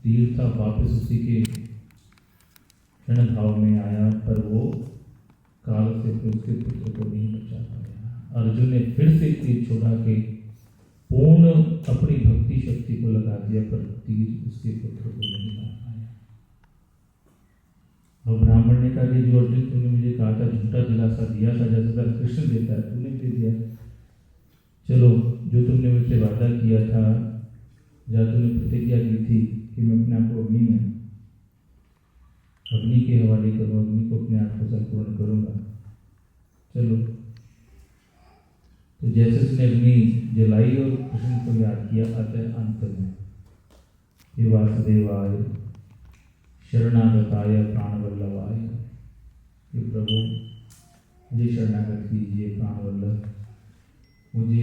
Speaker 1: तीर था वापस उसी के क्षण भाव में आया, पर वो काल से उसके पुत्र को नहीं बचा पाया। अर्जुन ने फिर से तीर छोड़ा कि पूर्ण अपनी भक्ति शक्ति को लगा दिया, पर तीर उसके पुत्र को नहीं मार पाया। और ब्राह्मण ने कहा कि जो अर्जुन तूने मुझे कहा था, झूठा दिलासा दिया था, जैसा कृष्ण देता है तूने दे दिया। चलो जो तुमने मुझसे वादा किया था, या तूने प्रतिज्ञा की थी कि मैं अपने आप को अग्नि के हवाले करूँ, अग्नि को अपने आप को संपूर्ण करूँगा। चलो तो जैसे उसने अग्नि जलाई और कृष्ण को याद किया, अतः अंत में हे वासुदेवाय शरणागताय प्राणवल्लभाय, हे प्रभु मुझे शरणागत कीजिए प्राणवल्लभ, मुझे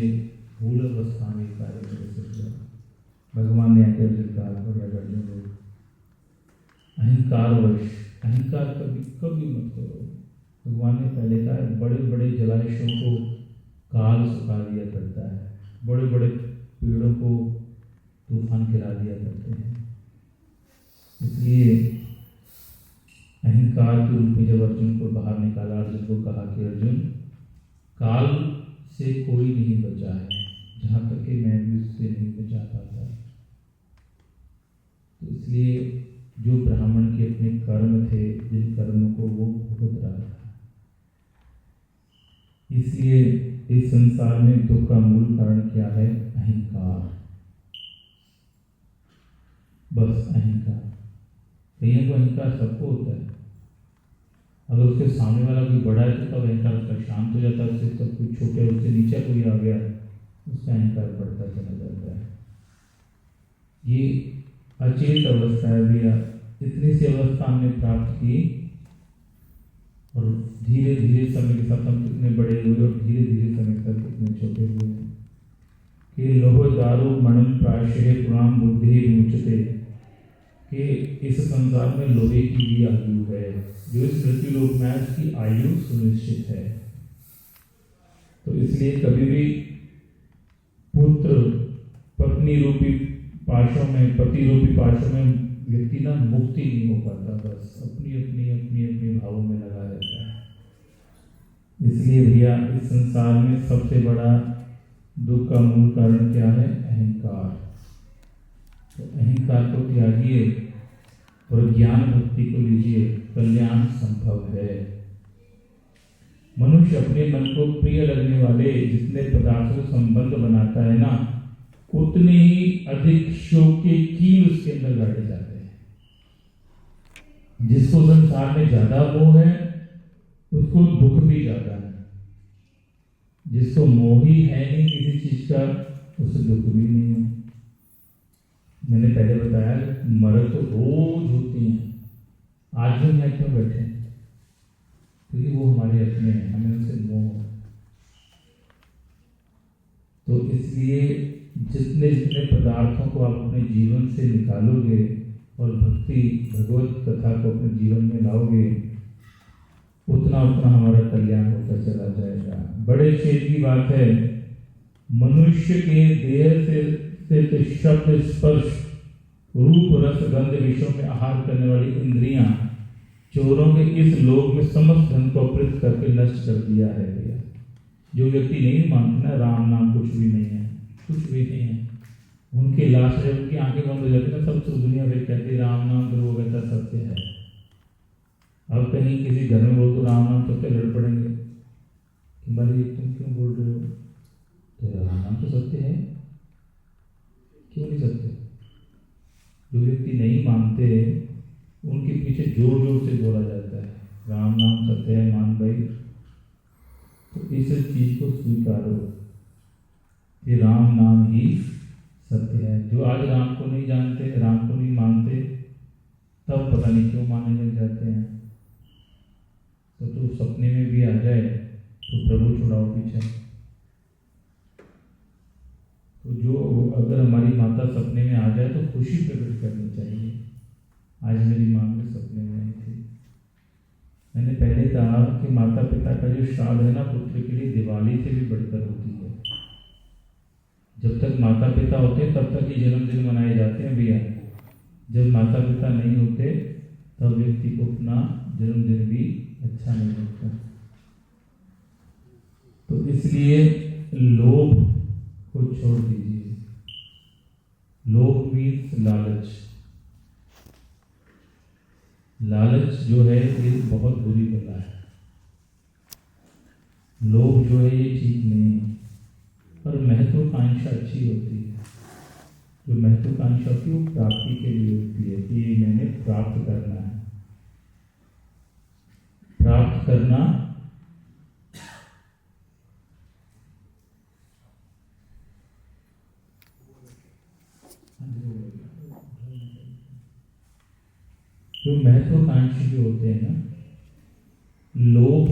Speaker 1: भूल अवस्था में कार्य कर। भगवान ने आकर जिनकार कर अहंकारवश, अहंकार कभी कभी मत करो। भगवान ने पहले कहा बड़े बड़े जलाशयों को काल सुखा दिया करता है, बड़े बड़े पेड़ों को तूफान गिरा दिया करते हैं। इसलिए अहंकार के रूप में जब अर्जुन को बाहर निकाला, अर्जुन को कहा कि अर्जुन काल से कोई नहीं बचा है, जहाँ तक कि मैं भी उससे नहीं बचा पाता। तो इसलिए जो ब्राह्मण के अपने कर्म थे, जिन कर्मों को वो भुगत रहा था, इसलिए इस संसार में दुख का मूल कारण क्या है? अहंकार, बस अहंकार। कईयों को अहंकार सबको होता है, अगर उसके सामने वाला कोई बड़ा है तो तब अहंकार उसका शांत हो जाता है, उससे सब कुछ छोटे है, उससे नीचे कोई आ गया उसका अहंकार बढ़ता चला जाता है। ये अचेत अवस्था है भैया। इतनी सी अवस्था हमने प्राप्त की और धीरे धीरे समय के साथ हम कितने बड़े हुए और धीरे धीरे समय के साथ कितने छोटे हुए कि लोह दारू मणम प्राशय पुराण बुद्धि मुचते, कि इस संसार में लोहे की भी आयु है, जो इस मृत्यु लोक में उसकी आयु सुनिश्चित है। तो इसलिए कभी भी पुत्र पत्नी रूपी पाशों में, पति रूपी पाशों में व्यक्ति ना मुक्ति नहीं हो पाता, बस अपनी अपनी अपनी अपनी भावों में लगा रहता है। इसलिए भैया इस संसार में सबसे बड़ा दुख का मूल कारण क्या है? अहंकार। तो अहंकार को त्यागिए और ज्ञान भक्ति को लीजिए, कल्याण संभव है। मनुष्य अपने मन को प्रिय लगने वाले जितने पदार्थों से संबंध बनाता है ना, उतने ही अधिक शोक के कील उसके अंदर गाड़े जाते हैं। जिसको संसार में ज्यादा मोह है उसको दुख भी ज्यादा है, जिसको मोह ही है नहीं किसी चीज का उसे दुख भी नहीं है। मैंने पहले बताया मर्द तो रोज होती हैं, आज हम यहाँ क्यों बैठे हैं? क्योंकि वो हमारे अपने हैं, हमें उनसे मोह है। तो इसलिए जितने जितने पदार्थों को आप अपने जीवन से निकालोगे और भक्ति भगवत कथा को अपने जीवन में लाओगे, उतना उतना हमारा कल्याण होता चला जाएगा। बड़े खेद की बात है, मनुष्य के देह से शब्द स्पर्श रूप रस गंध विषयों में आहार करने वाली इंद्रियां चोरों के इस लोक में समस्त धन को अपहृत करके नष्ट कर दिया है। भैया जो व्यक्ति नहीं मानते ना राम नाम कुछ भी नहीं है, कुछ भी नहीं है, उनकी लाश है, उनकी आंखें बंद हो जाती है ना, सब दुनिया फिर कहती राम नाम तो वो कहता सत्य है। अब कहीं किसी घर में बोल तो राम नाम तो क्या लड़ पड़ेंगे कि भाई तुम क्यों बोल रहे हो, तो राम नाम तो सत्य है, क्यों नहीं सत्य? जो व्यक्ति नहीं मानते उनके पीछे जोर जोर से बोला जाता है राम नाम सत्य है, मान भाई। तो इस चीज को स्वीकारो कि राम नाम ही सत्य है। जो आज राम को नहीं जानते, राम को नहीं मानते, तब पता नहीं क्यों मानने लग जाते हैं। तो सपने में भी आ जाए तो प्रभु छुड़ाओ पीछे। तो जो अगर हमारी माता सपने में आ जाए तो खुशी प्रकट करनी चाहिए। आज मेरी माँ के सपने में आई थी। मैंने पहले कहा कि माता पिता का जो श्राद्ध है ना पुत्र के लिए दिवाली से भी बढ़कर होती है। जब तक माता पिता होते हैं तब तक ही जन्मदिन मनाए जाते हैं भैया। जब माता पिता नहीं होते तब व्यक्ति को अपना जन्मदिन भी अच्छा नहीं लगता। तो इसलिए लोभ को छोड़ दीजिए। लोभ मीन्स लालच। लालच जो है ये बहुत बुरी बला है। लोभ जो है ये ठीक नहीं है। और महत्वाकांक्षा अच्छी होती है। जो महत्वाकांक्षा होती है वो प्राप्ति के लिए होती है कि मैंने प्राप्त करना है। प्राप्त करना जो महत्वाकांक्षी जो होते हैं ना, लोभ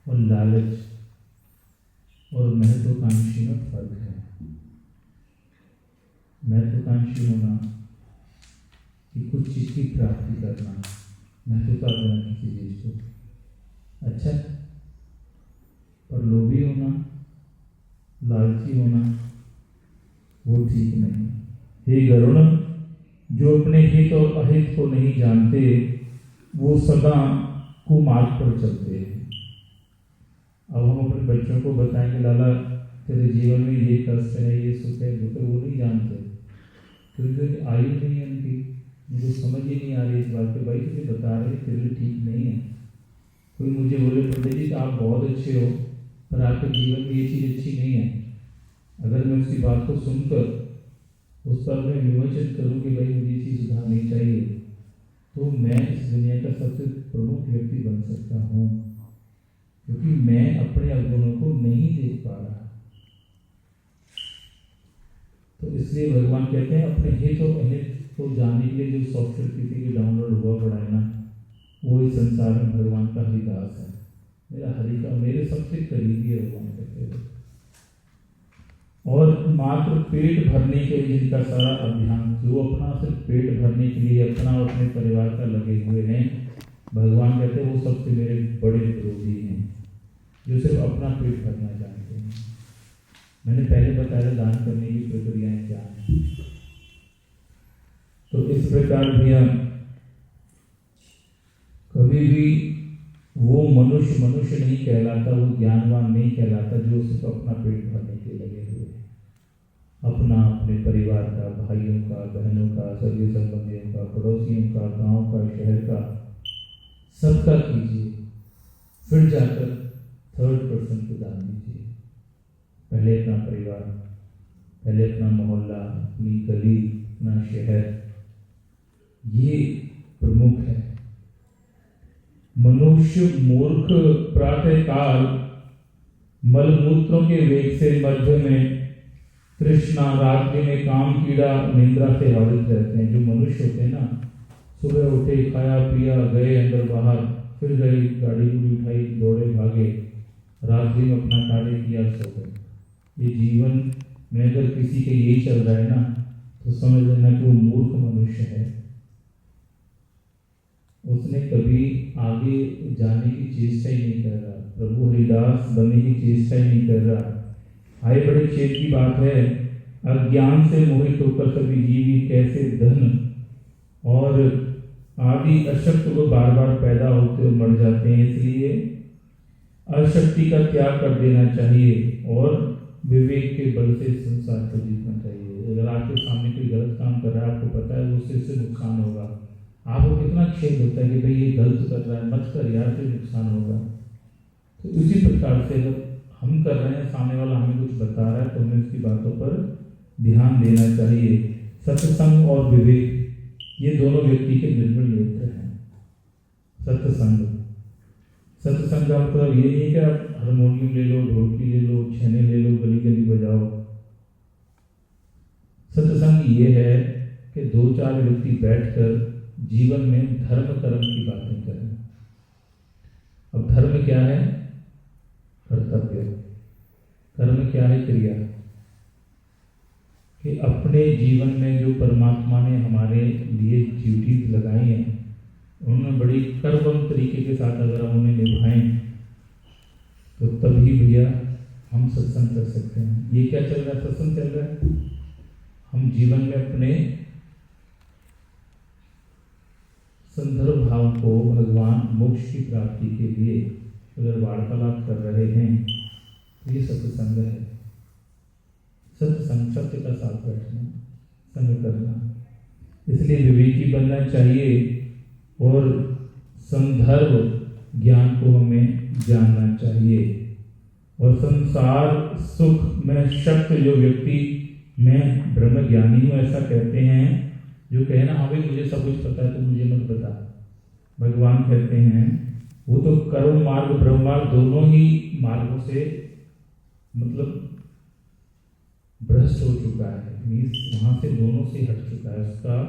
Speaker 1: और लालच और महत्वाकांक्षी में फर्क है। महत्वाकांक्षी होना कि कुछ चीज की प्राप्ति करना, महत्वता देना किसी चीज को, अच्छा। पर लोभी होना, लालची होना वो ठीक नहीं। हे गरुण, जो अपने हित और अहित को नहीं जानते वो सदा कुमार्ग पर चलते हैं। अब हम अपने बच्चों को बताएंगे लाला तेरे जीवन में ये कष्ट है, ये सुख है, दुख है, वो नहीं जानते क्योंकि आयु नहीं है उनकी, उनको समझ ही नहीं आ रही इस बात पे। भाई तुझे बता रहे तेरे लिए ठीक नहीं है। कोई मुझे बोले पंडित जी आप बहुत अच्छे हो पर आपके जीवन में ये चीज़ अच्छी नहीं है, अगर मैं उसकी बात को सुनकर उस पर मैं विमोचन करूँ कि भाई मुझे ये चीज़ सुधारनी चाहिए, तो मैं इस दुनिया का सबसे प्रमुख व्यक्ति बन सकता हूँ क्योंकि मैं अपने अवगुणों को नहीं देख पा रहा। तो इसलिए भगवान कहते हैं अपने हित और अहित को जानने के लिए जो सॉफ्टवेयर किसी की डाउनलोड हुआ पड़ा है ना, वो इस संसार में भगवान का हरिदास है। मेरा हरि का मेरे सबसे करीबी है भगवान कहते हैं। और मात्र पेट भरने के लिए जिनका सारा अभियान, जो अपना सिर्फ पेट भरने के लिए अपना और अपने परिवार का लगे हुए हैं, भगवान कहते हैं वो सबसे मेरे बड़े विरोधी हैं, जो सिर्फ अपना पेट भरना जानते हैं। मैंने पहले बताया दान करने की प्रक्रियाएं क्या हैं। तो इस प्रकार भैया कभी भी वो मनुष्य मनुष्य नहीं कहलाता, वो ज्ञानवान नहीं कहलाता जो सिर्फ अपना पेट भरने के लगे हुए हैं। अपना, अपने परिवार का, भाइयों का, बहनों का, सगे संबंधियों का, पड़ोसियों का, गांव का, शहर का, सबका कीजिए। फिर जाकर थर्ड पर्सन को दान दीजिए। पहले अपना परिवार, पहले अपना मोहल्ला, अपनी गली, अपना शहर, ये प्रमुख है। मनुष्य मूर्ख प्रातःकाल मलमूत्रों के वेग से मध्य में तृष्णा, रात्रि में काम, कीड़ा, निंद्रा से बाधित रहते हैं। जो मनुष्य होते हैं ना, सुबह उठे, खाया पिया, गए अंदर बाहर, फिर गए, गाड़ी गुड़ी उठाई, दौड़े भागे, रात्रि में अपना कार्य किया, सो गए। ये जीवन में अगर किसी के यही चल रहा है ना, तो समझ लेना कि वो मूर्ख मनुष्य है। उसने कभी आगे जाने की चेष्टा ही नहीं कर रहा, प्रभु हरिदास बनने की चेष्टा ही नहीं कर रहा। आए बड़े चेत की बात है, अज्ञान से मोहित होकर सभी जीवी कैसे धन और आदि अशक्त को बार बार पैदा होते हुए मर जाते हैं। इसलिए अशक्ति का त्याग कर देना चाहिए और विवेक के बल से संसार को जीतना चाहिए। अगर आपके सामने कोई गलत काम कर रहा है, आपको पता है उससे नुकसान होगा, आपको कितना खेद होता है कि भाई ये गलत कर रहा है, मत कर यार, फिर नुकसान होगा। तो इसी प्रकार से अगर हम कर रहे हैं, सामने वाला हमें कुछ बता रहा है, तो हमें उसकी बातों पर ध्यान देना चाहिए। सत्संग और विवेक ये दोनों व्यक्ति के निर्मल नेत्र हैं। सत्संग का मतलब ये नहीं कि आप हारमोनियम ले लो, ढोलकी ले लो, छेने ले लो, गली गली बजाओ। सत्संग ये है कि दो चार व्यक्ति बैठकर जीवन में धर्म कर्म की बातें करें। अब धर्म क्या है? कर्तव्य। कर्म क्या है? क्रिया। कि अपने जीवन में जो परमात्मा ने हमारे लिए ड्यूटीज लगाई हैं, उन्होंने बड़ी कर्मबद्ध तरीके के साथ अगर हम उन्हें निभाएं, तो तभी भैया हम सत्संग कर सकते हैं। ये क्या चल रहा है? सत्संग चल रहा है। हम जीवन में अपने संदर्भ भाव को भगवान मोक्ष की प्राप्ति के लिए अगर वार्तालाप कर रहे हैं, तो ये सत्संग है। सत्संग, सत्य का साथ बैठना, संग करना। इसलिए विवेकी बनना चाहिए और संदर्भ ज्ञान को हमें जानना चाहिए। और संसार सुख में शक्त जो व्यक्ति मैं ब्रह्म ज्ञानी हूँ ऐसा कहते हैं, जो कहे ना हाँ भाई मुझे सब कुछ पता है तो मुझे मत बता। भगवान कहते हैं वो तो कर्म मार्ग ब्रह्म मार्ग दोनों ही मार्गों से मतलब भ्रष्ट हो चुका है, मीन्स वहाँ से दोनों से हट चुका है उसका,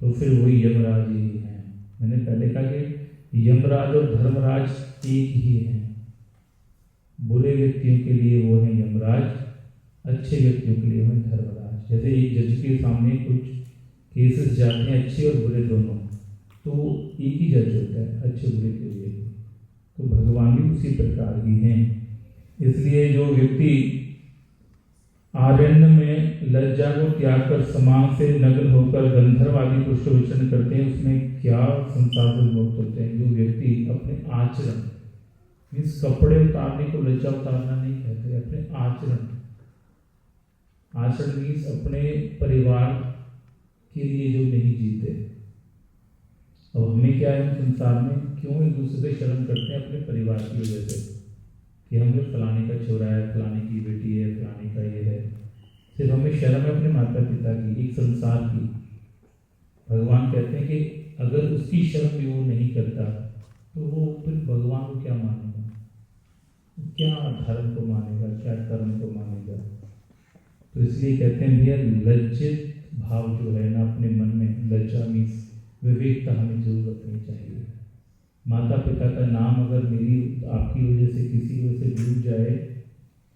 Speaker 1: तो फिर वही यमराज ही है। मैंने पहले कहा कि यमराज और धर्मराज एक ही है। बुरे व्यक्तियों के लिए वो है यमराज, अच्छे व्यक्तियों के लिए वो है धर्मराज। जैसे एक जज के सामने कुछ केसेस जाते हैं, अच्छे और बुरे दोनों, तो एक ही जज होता है अच्छे बुरे के लिए। तो भगवान भी उसी प्रकार ही हैं। इसलिए जो व्यक्ति आरण्य में लज्जा को त्याग कर समाज से नग्न होकर गंधर्व आदि पुष्प विचरण करते हैं, उसमें क्या संसार से मुक्त होते हैं। जो व्यक्ति अपने आचरण, मीन्स कपड़े उतारने को लज्जा उतारना नहीं कहते, अपने आचरण, आचरण मीन्स अपने परिवार के लिए जो नहीं जीते। अब हमें क्या है संसार में, क्यों एक दूसरे से शर्म करते हैं? अपने परिवार की वजह से, कि हम लोग फलाने का छोरा है, फलाने की बेटी है, फलाने का ये है। सिर्फ हमें शर्म है अपने माता पिता की, एक संसार की। भगवान कहते हैं कि अगर उसकी शर्म भी वो नहीं करता, तो वो फिर भगवान को क्या मानेगा, क्या धर्म को मानेगा, क्या कर्म को मानेगा। तो इसलिए कहते हैं भैया लज्जित भाव जो है ना अपने मन में, लज्जा मीन्स विवेकता हमें जरूर रखनी चाहिए। माता पिता का नाम अगर मेरी आपकी वजह से किसी वजह से डूब जाए,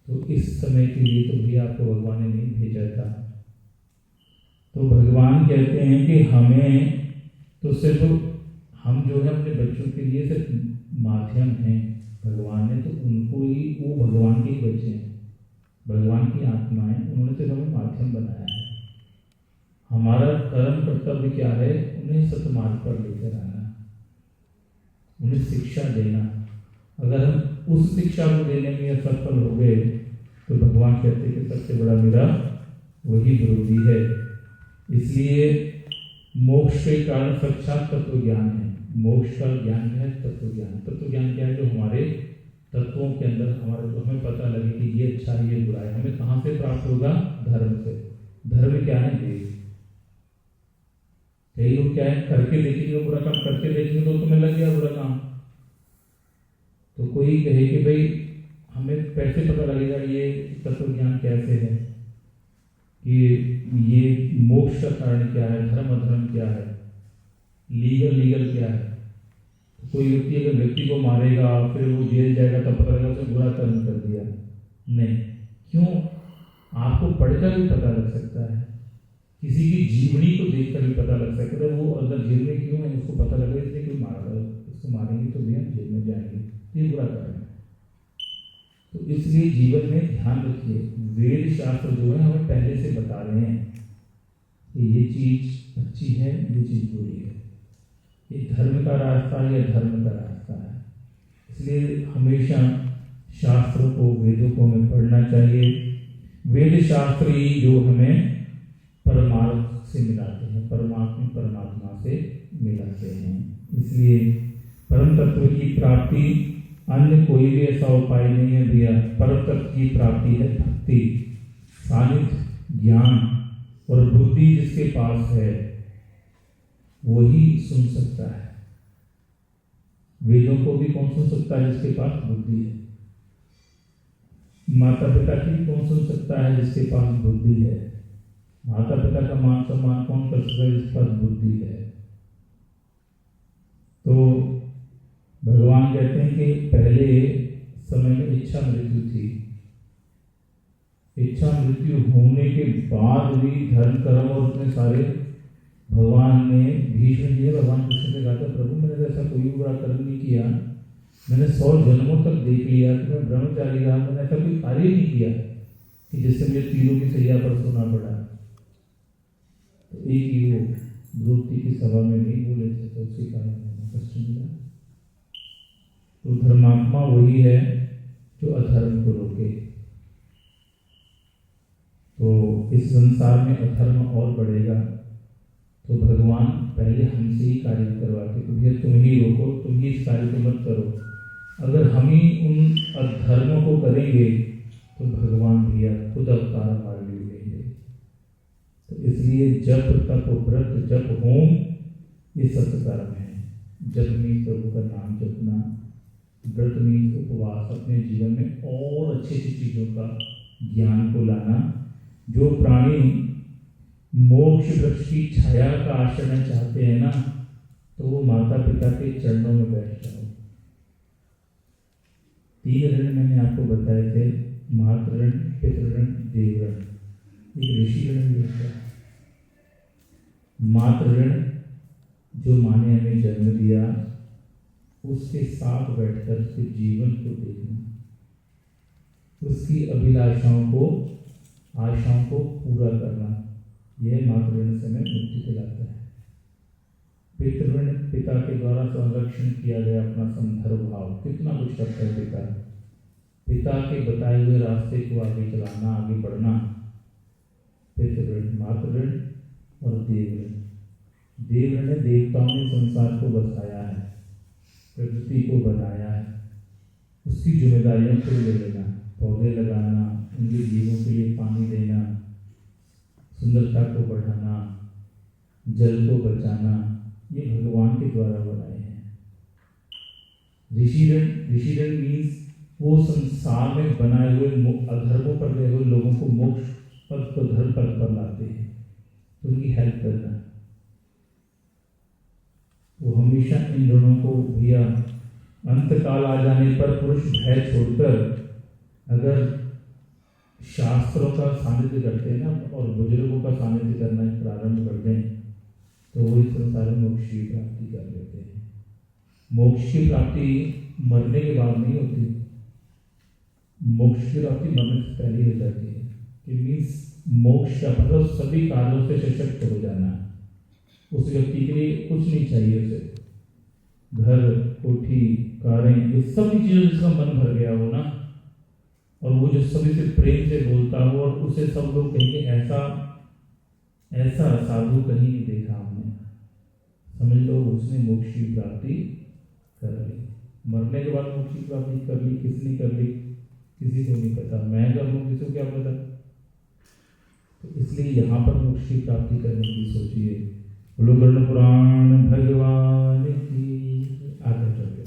Speaker 1: तो इस समय के लिए तो भी आपको भगवान ने नहीं भेजा था। तो भगवान कहते हैं कि हमें तो सिर्फ हम जो है अपने बच्चों के लिए सिर्फ माध्यम हैं। भगवान ने तो उनको ही, वो भगवान के ही बच्चे हैं, भगवान की आत्माएं, उन्होंने सिर्फ हमें माध्यम बनाया है। हमारा कर्म कर्तव्य क्या है? उन्हें सतमार्ग पर लेकर आना, उन्हें शिक्षा देना। अगर हम उस शिक्षा को देने में असफल हो गए, तो भगवान कहते हैं कि सबसे बड़ा मेरा वही विरोधी है। इसलिए मोक्ष के कारण साक्षात तत्व ज्ञान है। मोक्ष का ज्ञान है तत्व ज्ञान। तत्व ज्ञान क्या है? जो हमारे तत्वों के अंदर हमारे को हमें पता लगे कि ये अच्छा है ये बुरा है। हमें कहाँ से प्राप्त होगा? धर्म से। धर्म क्या है? वेद। कई लोग क्या है, करके देखेंगे बुरा काम, करके देखेंगे तो तुम्हें लग गया बुरा काम। तो कोई कहे कि भाई हमें कैसे पता लगेगा ये तत्व ज्ञान कैसे है, कि ये मोक्ष का कारण क्या है, धर्म अधर्म क्या है, लीगल क्या है। तो कोई व्यक्ति अगर व्यक्ति को मारेगा फिर वो जेल जाएगा तब पता लगेगा उसने बुरा कर्म कर दिया? नहीं। क्यों? आपको पढ़कर भी पता लग सकता है, किसी की जीवनी को देखकर भी पता लग सकता है वो अगर जेल में क्यों है उसको पता लगे, इसलिए कोई मार रहा है, उसको मारेंगे तो भी हम जेल में जाएंगे, ये बुरा कारण है। तो इसलिए जीवन में ध्यान रखिए, वेद शास्त्र जो है हमें पहले से बता रहे हैं कि ये चीज अच्छी है, ये चीज बुरी है, ये धर्म का रास्ता है या धर्म का रास्ता है। इसलिए हमेशा शास्त्रों को, वेदों को हमें पढ़ना चाहिए। वेद शास्त्र ही जो हमें परमार्थ से मिलाते हैं, परमात्मा से मिलाते हैं। इसलिए परम तत्व की प्राप्ति अन्य कोई भी ऐसा उपाय नहीं है भैया। परम तत्व की प्राप्ति है भक्ति, सानिध्य, ज्ञान और बुद्धि जिसके पास है वही सुन सकता है। वेदों को भी कौन सुन सकता है? जिसके पास बुद्धि है। माता पिता की भी कौन सुन सकता है? जिसके पास बुद्धि है। माता पिता का मान सम्मान कौन कर सकता है? जिसके पास बुद्धि है। तो भगवान कहते हैं कि पहले समय में इच्छा मृत्यु थी, इच्छा मृत्यु होने के बाद भी धर्म कर्म और उतने सारे भगवान ने भीष्म जी भगवान कृष्ण से कहा था, प्रभु मैंने ऐसा कोई बुरा कर्म नहीं किया, मैंने 100 जन्मों तक देख लिया कि मैं ब्रह्मचारी रहा, मैंने ऐसा कोई कार्य नहीं किया कि जिससे मुझे तीरों की सैया पर सोना पड़ा। तो एक ही वो द्रौपदी की सभा में नहीं बोले थे तो उसके कारण कष्ट मिला। तो धर्मात्मा वही है जो अधर्म को रोके। तो इस संसार में अधर्म और बढ़ेगा तो भगवान पहले हमसे ही कार्य करवाते, तो भैया तुम ही रोको, तुम ही इस कार्य को मत करो। अगर हम ही उन अधर्मों को करेंगे तो भगवान भैया खुद अवतार हमारे लिए लेंगे। तो इसलिए जप, तप, व्रत, जप, होम ये सत्य कर्म है। जप मीन्स प्रभु का नाम जपना, व्रत मीन्स उपवास, अपने जीवन में और अच्छी अच्छी चीज़ों का ज्ञान को लाना। जो प्राणी मोक्ष वृक्ष की छाया का आश्रय चाहते हैं ना, तो वो माता पिता के चरणों में बैठ जाओ। 3 ऋण मैंने आपको बताए थे, मातृ ऋण, पितृ ऋण, देव ऋण, एक ऋषि ऋण भी होता है। मातृ ऋण, जो माँ ने हमें जन्म दिया, उसके साथ बैठकर उसके जीवन को देखना, उसकी अभिलाषाओं को, आशाओं को पूरा करना, यह मातृ ऋण से हमें मुक्ति दिलाता है। पितृ ऋण, पिता के द्वारा संरक्षण किया गया अपना संदर्भ भाव, कितना कुछ करता है पिता। पिता के बताए हुए रास्ते को आगे चलाना, आगे बढ़ना, पितृ ऋण। मातृ ऋण और देव ऋण। देव ऋण, देवताओं ने संसार को बसाया है, प्रकृति को बनाया है, उसकी जिम्मेदारियों को ले लेना, पौधे लगाना, उनके जीवों के लिए पानी देना, सुंदरता को बढ़ाना, जल को बचाना, ये भगवान के द्वारा बनाए हैं। ऋषि ऋण मीन्स वो संसार में बनाए हुए अधर्मों पर गए हुए लोगों को मोक्ष पद को धर्म पद पर लाते हैं, तो उनकी हेल्प करना। वो हमेशा इन ऋणों को भैया अंतकाल आ जाने पर पुरुष भय छोड़कर अगर शास्त्रों का सानिध्य करते हैं ना, और बुजुर्गों का सानिध्य करना प्रारंभ कर दें, तो वो इस संसार में मोक्ष की प्राप्ति कर लेते हैं। मोक्ष की प्राप्ति मरने के बाद नहीं होती, मोक्ष की प्राप्ति मरने से पहले हो जाती है। कि मीन्स मोक्ष का मतलब सभी कार्यों से सशक्त हो जाना। उस व्यक्ति के लिए कुछ नहीं चाहिए, उसे घर, कोठी, कारें, ये सभी चीज़ों जिसका मन भर गया हो ना, और वो जो सभी से प्रेम से बोलता हो और उसे सब लोग कहेंगे ऐसा ऐसा साधु कहीं नहीं देखा हमने, समझ लो उसने मोक्ष की प्राप्ति कर ली। मरने के बाद मोक्ष की प्राप्ति कर ली, किसने कर ली किसी को नहीं पता, मैं कर लूँ किसी को क्या पता। तो इसलिए यहाँ पर मोक्ष की प्राप्ति करने की सोचिए। बोलो गरुड़ पुराण भगवान की। आगे चलिए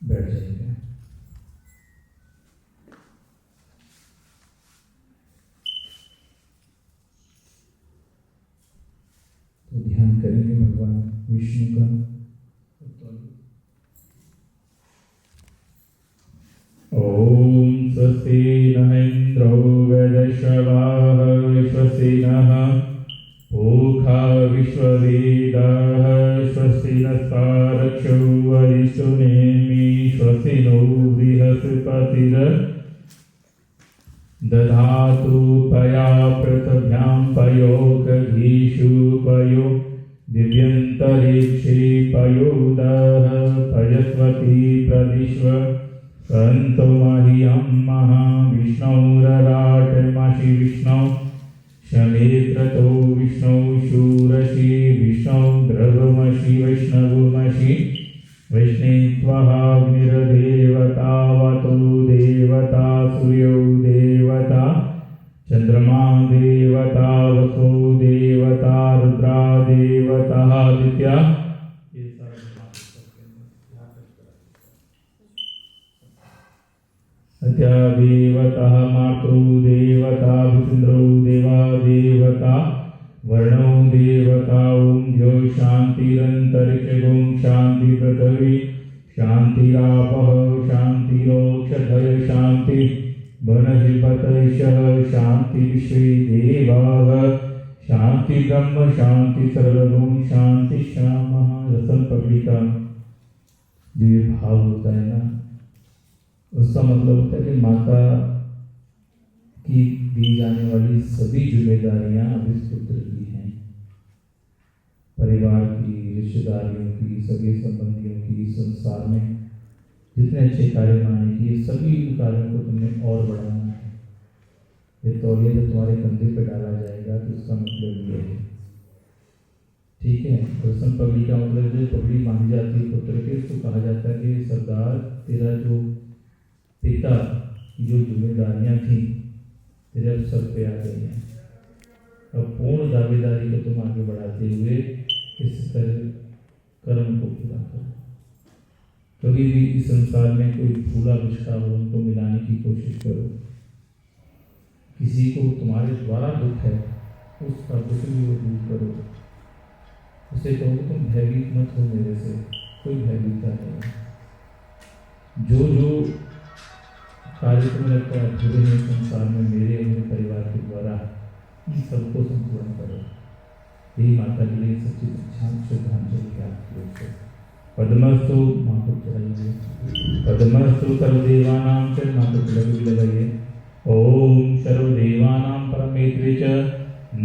Speaker 1: बैठ जाइए। तो ध्यान करेंगे भगवान विष्णु का। ओम स्वस्ति न इंद्रो वेदश्रवाः स्वस्ति नः पूषा विश्ववेदाः स्वस्ति नस्तारक्षो वरिष्ठो नेमि स्वस्ति नो बृहस्पतिर् दधातु पया पृथिव्यां पयोगधीषु पयो दिव्यन्तरिक्षे पयोदः पयस्वती प्रदिश्व सन्तो मह्यं महाविष्णुरराटमसि विष्णौ शमेत्रतो विष्णौ शूरसि विष्णौ द्रवमसि वैष्णवमसि वैष्णेत्वहाग्निर्देवतावतो देवता सूर्यो देवता चंद्रमा देवता वसो देवता रुद्रा देवता आदित्य। देवता मातृदेवता भूषिन्द्रो देवा देवता वर्णो देवता। ओम द्यो शांतिरंतरिक्षगुं शांति पृथ्वी शांतिरापः शांतिरोक्षधय शांति वनस्पतयः शांति विश्वे देवाः शांति ब्रह्म शांति सर्वगुण शांति श्यामः। रसन पगड़ी का जो ये भाव होता है ना, उसका मतलब होता है कि माता की दी जाने वाली सभी जिम्मेदारियां अब इस पुत्र की हैं, परिवार की, रिश्तेदारियों की, सगे संबंधियों की, संसार में जितने अच्छे कार्य माने की, सभी कार्यों को तुमने और बढ़ाना है। ये तौलिया जब तुम्हारे कंधे पे डाला जाएगा तो इसका मतलब ये है, ठीक है। रसम पगड़ी का मतलब जो पगड़ी बांधी जाती है पुत्र के, उसको कहा जाता है कि सरदार तेरा जो पिता की जो जिम्मेदारियां थी तेरे अब सर पे आ गई हैं। अब पूर्ण दावेदारी को तुम आगे बढ़ाते हुए इस कर्म को पूरा करो। कभी भी इस संसार में कोई भूला बिछड़ा हो उनको मिलाने की कोशिश करो। किसी को तुम्हारे द्वारा दुख है उसका दुख भी वो दूर करो। उसे कहो तुम भयभीत मत हो मेरे से, कोई भयभीतता नहीं। जो जो कार्य को लगता है पूरे संसार में मेरे और मेरे परिवार के द्वारा इन सबको संपूर्ण करो। यही माता के लिए सच्ची श्रद्धांजलि है आपकी ओर से। पद्मस्तु माँ को चढ़ाइए, पद्मस्तु सर्वदेवानां च माँ को तिलक भी लगाइए। ओम सर्वदेवानां परमेत्रे च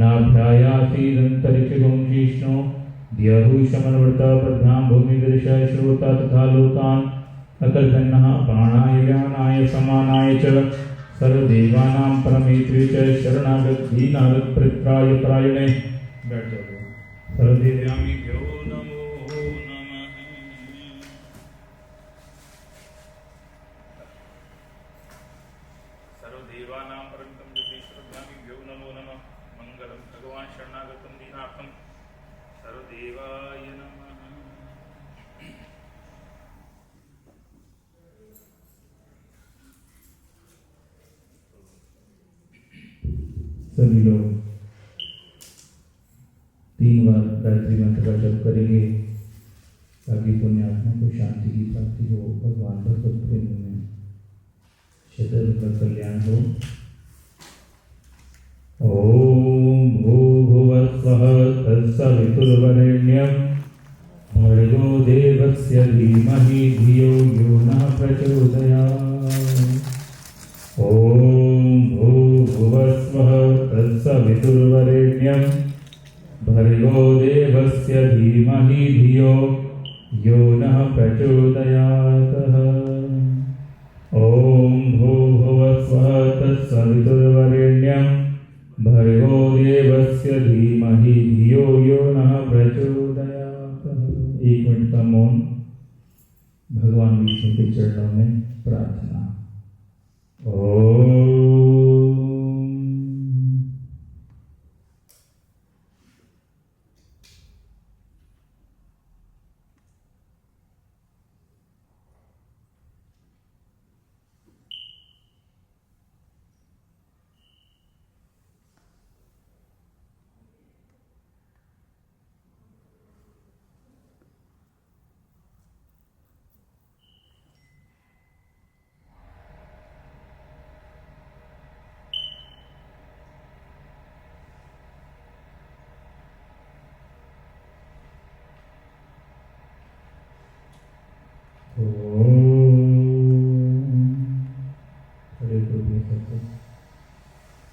Speaker 1: नाभ्यायासीदंतरिक्षगुं विष्णु द्यहु शमनवर्ता प्रभ्यां भूमिदृश श्रोता तथा लोकान् अकल्पन्नः प्राणाय ज्ञानाय समानाय च सर्वदेवानां परमेत्रे च शरणागत दीनागत परित्राय परायणे। बैठ जाओ। सर्वदेव्यामिभ्यो नमो नमः। सर्वदेवानां परमं जगदीश्वराभ्यामिभ्यो नमो नमः। मंगलम भगवान शरणागतं दीनार्थं सर्वदेवाय नमः। सभी लोग 3 बार गायत्री मंत्र का जप करेंगे ताकि पुण्यात्मा को शांति की प्राप्ति हो, भगवान भगवत प्रेम में शतरु का कल्याण हो। ओम भूर्भुवस्वः तत्सवितुर्वरेण्यं भर्गो देवस्य धीमहि धियो यो नः प्रचोदयात्। ओम भूर्भुवस्वः तत्सवितुर्वरेण्यं भर्गो देवस्य धीमहि धियो यो प्रचोदयात्। ॐ भूर्भुवः स्वः तत्सवितुर्वरेण्यं भर्गो देवस्य धीमहि धियो यो नः प्रचोदयात्। 1 मिनट का मौन भगवान विष्णु के चरणों में प्रार्थना। ओम।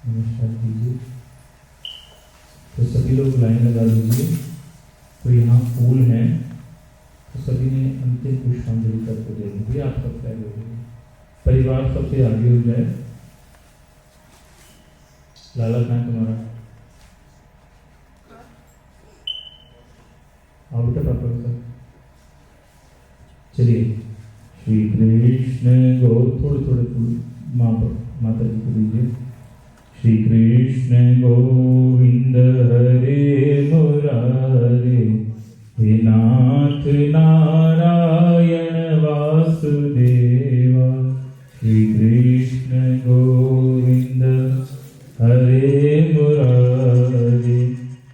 Speaker 1: नमस्कार कीजिए। तो सभी लोग लाइन लगा लीजिए। तो यहाँ फूल हैं, तो सभी ने अंतिम पुष्पांजलि करके देनी भी। आप सब पहले हो जाइए, परिवार सबसे आगे हो जाए। लाला कहाँ तुम्हारा? आओ बेटा पापा के साथ। चलिए। श्री कृष्ण गो, थोड़े थोड़े फूल माता जी को दीजिए। श्री कृष्ण गोविंद हरे मुरारे, हे नाथ नारायण वासुदेवा। श्री कृष्ण गोविंद हरे मुरारे,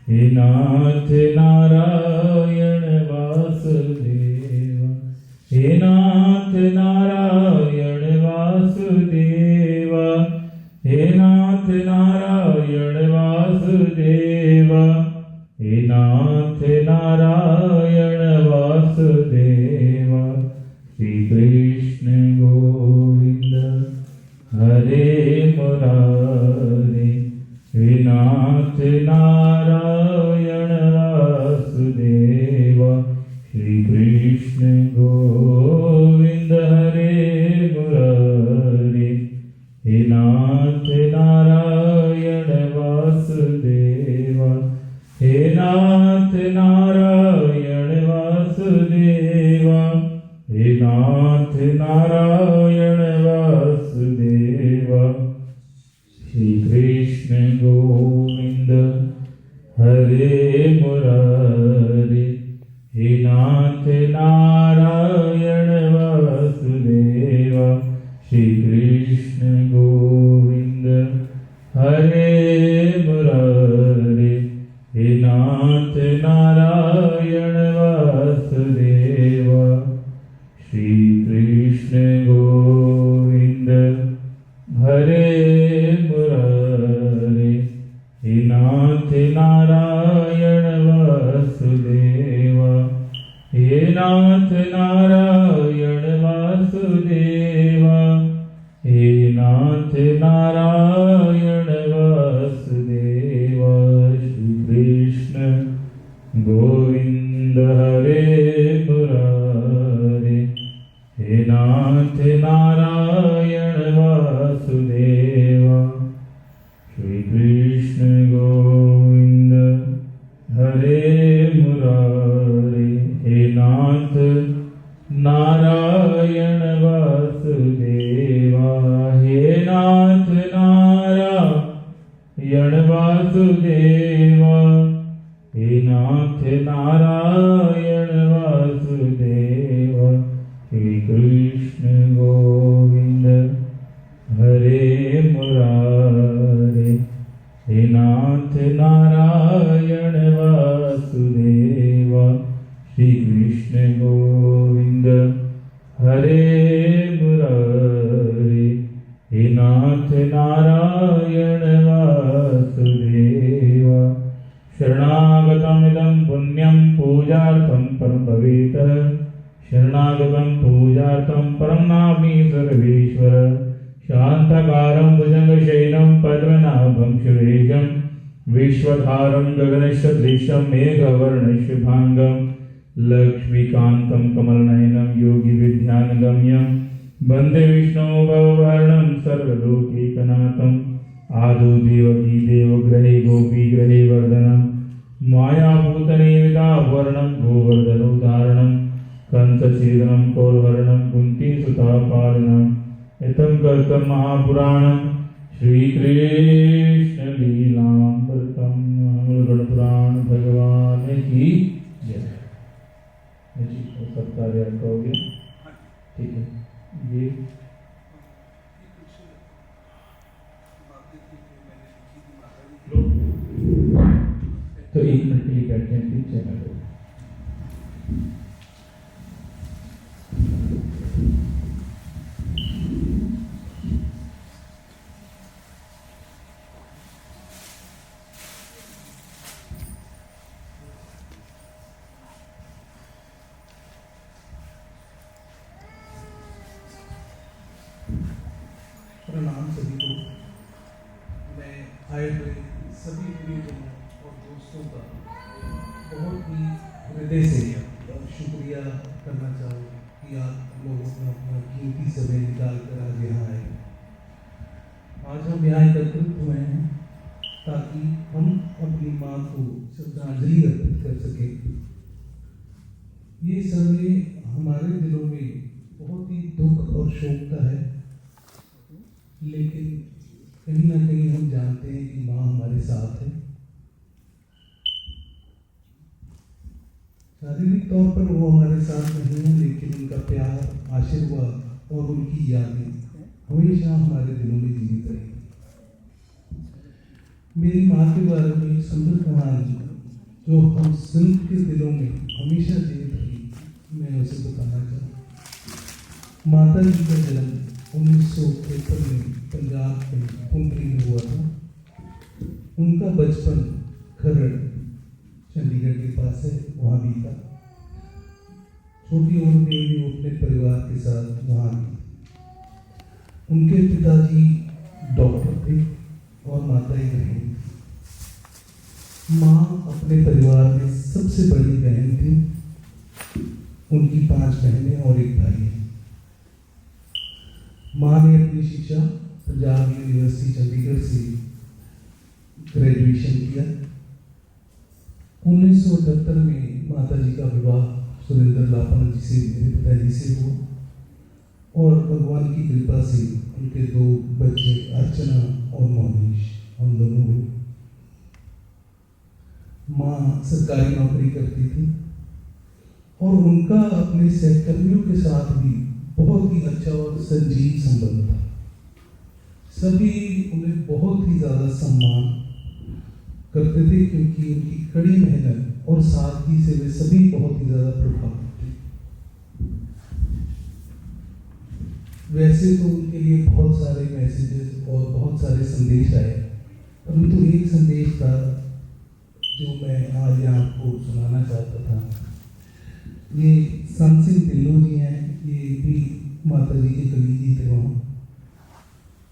Speaker 1: हे नाथ नारायण वासुदेवा। हे नाथ नारायण वासुदेवा, हे नाथ नारायण वासुदेवा, हे नाथ नारायण वासुदेवा। श्री कृष्ण गोविंद हरे मुरारे, हे नाथ नारायण वासुदेवा। श्री कृष्ण गोविंद हरे मुरारे, हे नाथ नारायण वासुदेवा। हे नाथ नारायण वासुदेवा, हे नाथ नारायण वासुदेवा। श्री कृष्ण गोविंद हरे मुरारे, हे नाथ नारायण वासुदेवा। श्री कृष्ण गोविंद हरे मुरारे, हे नाथ नारायण वासुदेवा। श्री कृष्ण गोविंद हरे मुरारे, हे नाथ नारायण वासुदेवा। हे नाथ नारायण वासुदेवा, हे नाथ नारायण वासुदेवा। श्री कृष्ण गोविंद हरे मुरारे, हे नाथ नारायण वासुदेवा। श्री कृष्ण गोविंद हरे मुरारे, हे नाथ नारायण वासुदेवा। हे नाथ नारायण वासुदेवा, हे नाथ नारायण वासुदेवा। श्री कृष्ण गोविंद हरे मुरारे, हे नाथ नारायण वासुदेवा। श्री कृष्ण गोविंद हरे मुरारे, हे नाथ नारायण वासुदेवा। शरणागतमिदं पुण्यं पूजार्थं परं भवेत्। शरणागतं पूजार्थं परं नामी सर्वेश्वर। शांताकारं भुजंगशयनं पद्मनाभं सुरेशं, विश्वधारं गगनसदृशं मेघवर्णशुभांगं, लक्ष्मीकान्तं कमलनयनं वंदे विष्णु भववर्णं सर्वलोकैकनाथम् आदौ देवकी देवग्रहे गोपीग्रहे वर्धनम् मायाभूतनेमिता वर्णं गोवर्धनोदाहरणं कंसछेदनं कौरवर्णं कुन्तीसुतापालनं एतं कर्तं महापुराणं श्रीकृष्णलीलामृतं गणपुराण भगवान की जय। जी सब कार्य करोगे ठीक है। ये तो 1 मिनट के लिए बैठते हैं फिर चैनल को।
Speaker 2: प्रणाम सभी को। मैं आए हुए सभी प्रियजनों और दोस्तों का बहुत ही हृदय से शुक्रिया करना चाहूँगा कि आप लोगों ने अपना कीमती समय निकाल कर आज यहाँ आए। आज हम यहाँ एकत्रित हुए हैं ताकि हम अपनी माँ को श्रद्धांजलि अर्पित कर सकें। ये समय हमारे दिलों में बहुत ही दुख और शोक का है, लेकिन कहीं ना कहीं हम जानते हैं कि माँ हमारे साथ है। शारीरिक तौर पर वो हमारे साथ नहीं है, लेकिन उनका प्यार, आशीर्वाद और उनकी यादें हमेशा हमारे दिलों में जीवित रहेगी। मेरी माँ के बारे में एक सुंदर कहानी जो हम सबके दिलों में हमेशा जीवित रही, मैं उसे बताना चाहूँगा। माता जी का जन्म 1973 में पंजाब के कुंडली में हुआ था। उनका बचपन खरड़ चंडीगढ़ के पास है, वहाँ बीता। छोटी उम्र में भी वो अपने परिवार के साथ वहाँ थी। उनके पिताजी डॉक्टर थे और माता ही गृहिणी। माँ अपने परिवार में सबसे बड़ी बहन थी। उनकी 5 बहनें और 1 भाई है। माँ ने अपनी शिक्षा पंजाब यूनिवर्सिटी चंडीगढ़ से ग्रेजुएशन किया। 1978 में माता जी का विवाह सुरेंद्र लापन जी से, मेरे पिताजी से हुआ और भगवान की कृपा से उनके 2 बच्चे अर्चना और मोहनीश हम दोनों हुए। माँ सरकारी नौकरी करती थी और उनका अपने सहकर्मियों के साथ भी बहुत ही अच्छा और संजीव संबंध था। सभी उन्हें बहुत ही ज़्यादा सम्मान करते थे क्योंकि उनकी कड़ी मेहनत और सादगी से वे सभी बहुत ही ज़्यादा प्रभावित थे। वैसे तो उनके लिए बहुत सारे मैसेजेस और बहुत सारे संदेश आए, परंतु एक संदेश था जो मैं आज आपको सुनाना चाहता था। ये संत सिंह ढिल्लों जी हैं, ये भी माता जी के कलीजी थे वहाँ।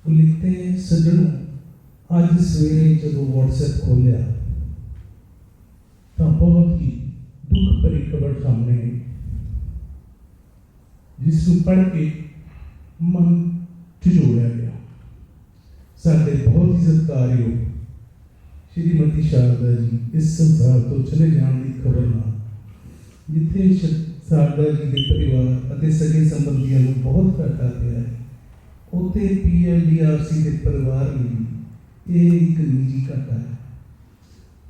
Speaker 2: वो लिखते हैं, सज्जनों अज सवेरे जो व्हाट्सएप खोलिया तो बहुत ही दुख भरी खबर सामने आई, जिसको पढ़ के मन झिझोड़िया गया। साढ़े बहुत ही सत्कारयोग श्रीमती शारदा जी इस संसार तो चले जाने की खबर ना जिथे शारदा जी के परिवार ਅਤੇ सगे संबंधियों ਨੂੰ बहुत घाटा ਪਿਆ है, ਉੱਥੇ PLDRC के परिवार में ये एक निजी घाटा है।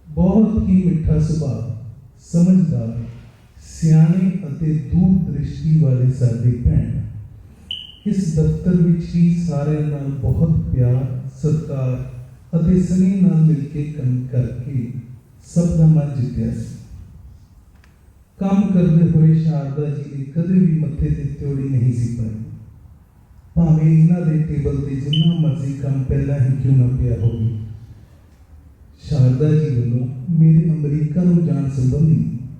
Speaker 2: बहुत ही मिठा सुभाव, समझदार, सियाने ਅਤੇ दूरदृष्टि वाले साडे भैन इस दफ्तर विच ही सारिਆਂ ਨਾਲ बहुत प्यार, सत्कार ਅਤੇ स्नेह ਨਾਲ मिल के काम करके सब ਦਾ मन जित्या ਸੀ। काम करते हुए शारदा जी ने कदे भी मत्थे ते त्योड़ी नहीं सी पाई, भावें इन्हां दे टेबल ते जिन्ना मर्जी काम पहला ही क्यों ना पिया होवे। शारदा जी वालों मेरे अमरीका नूं जाण संबंधी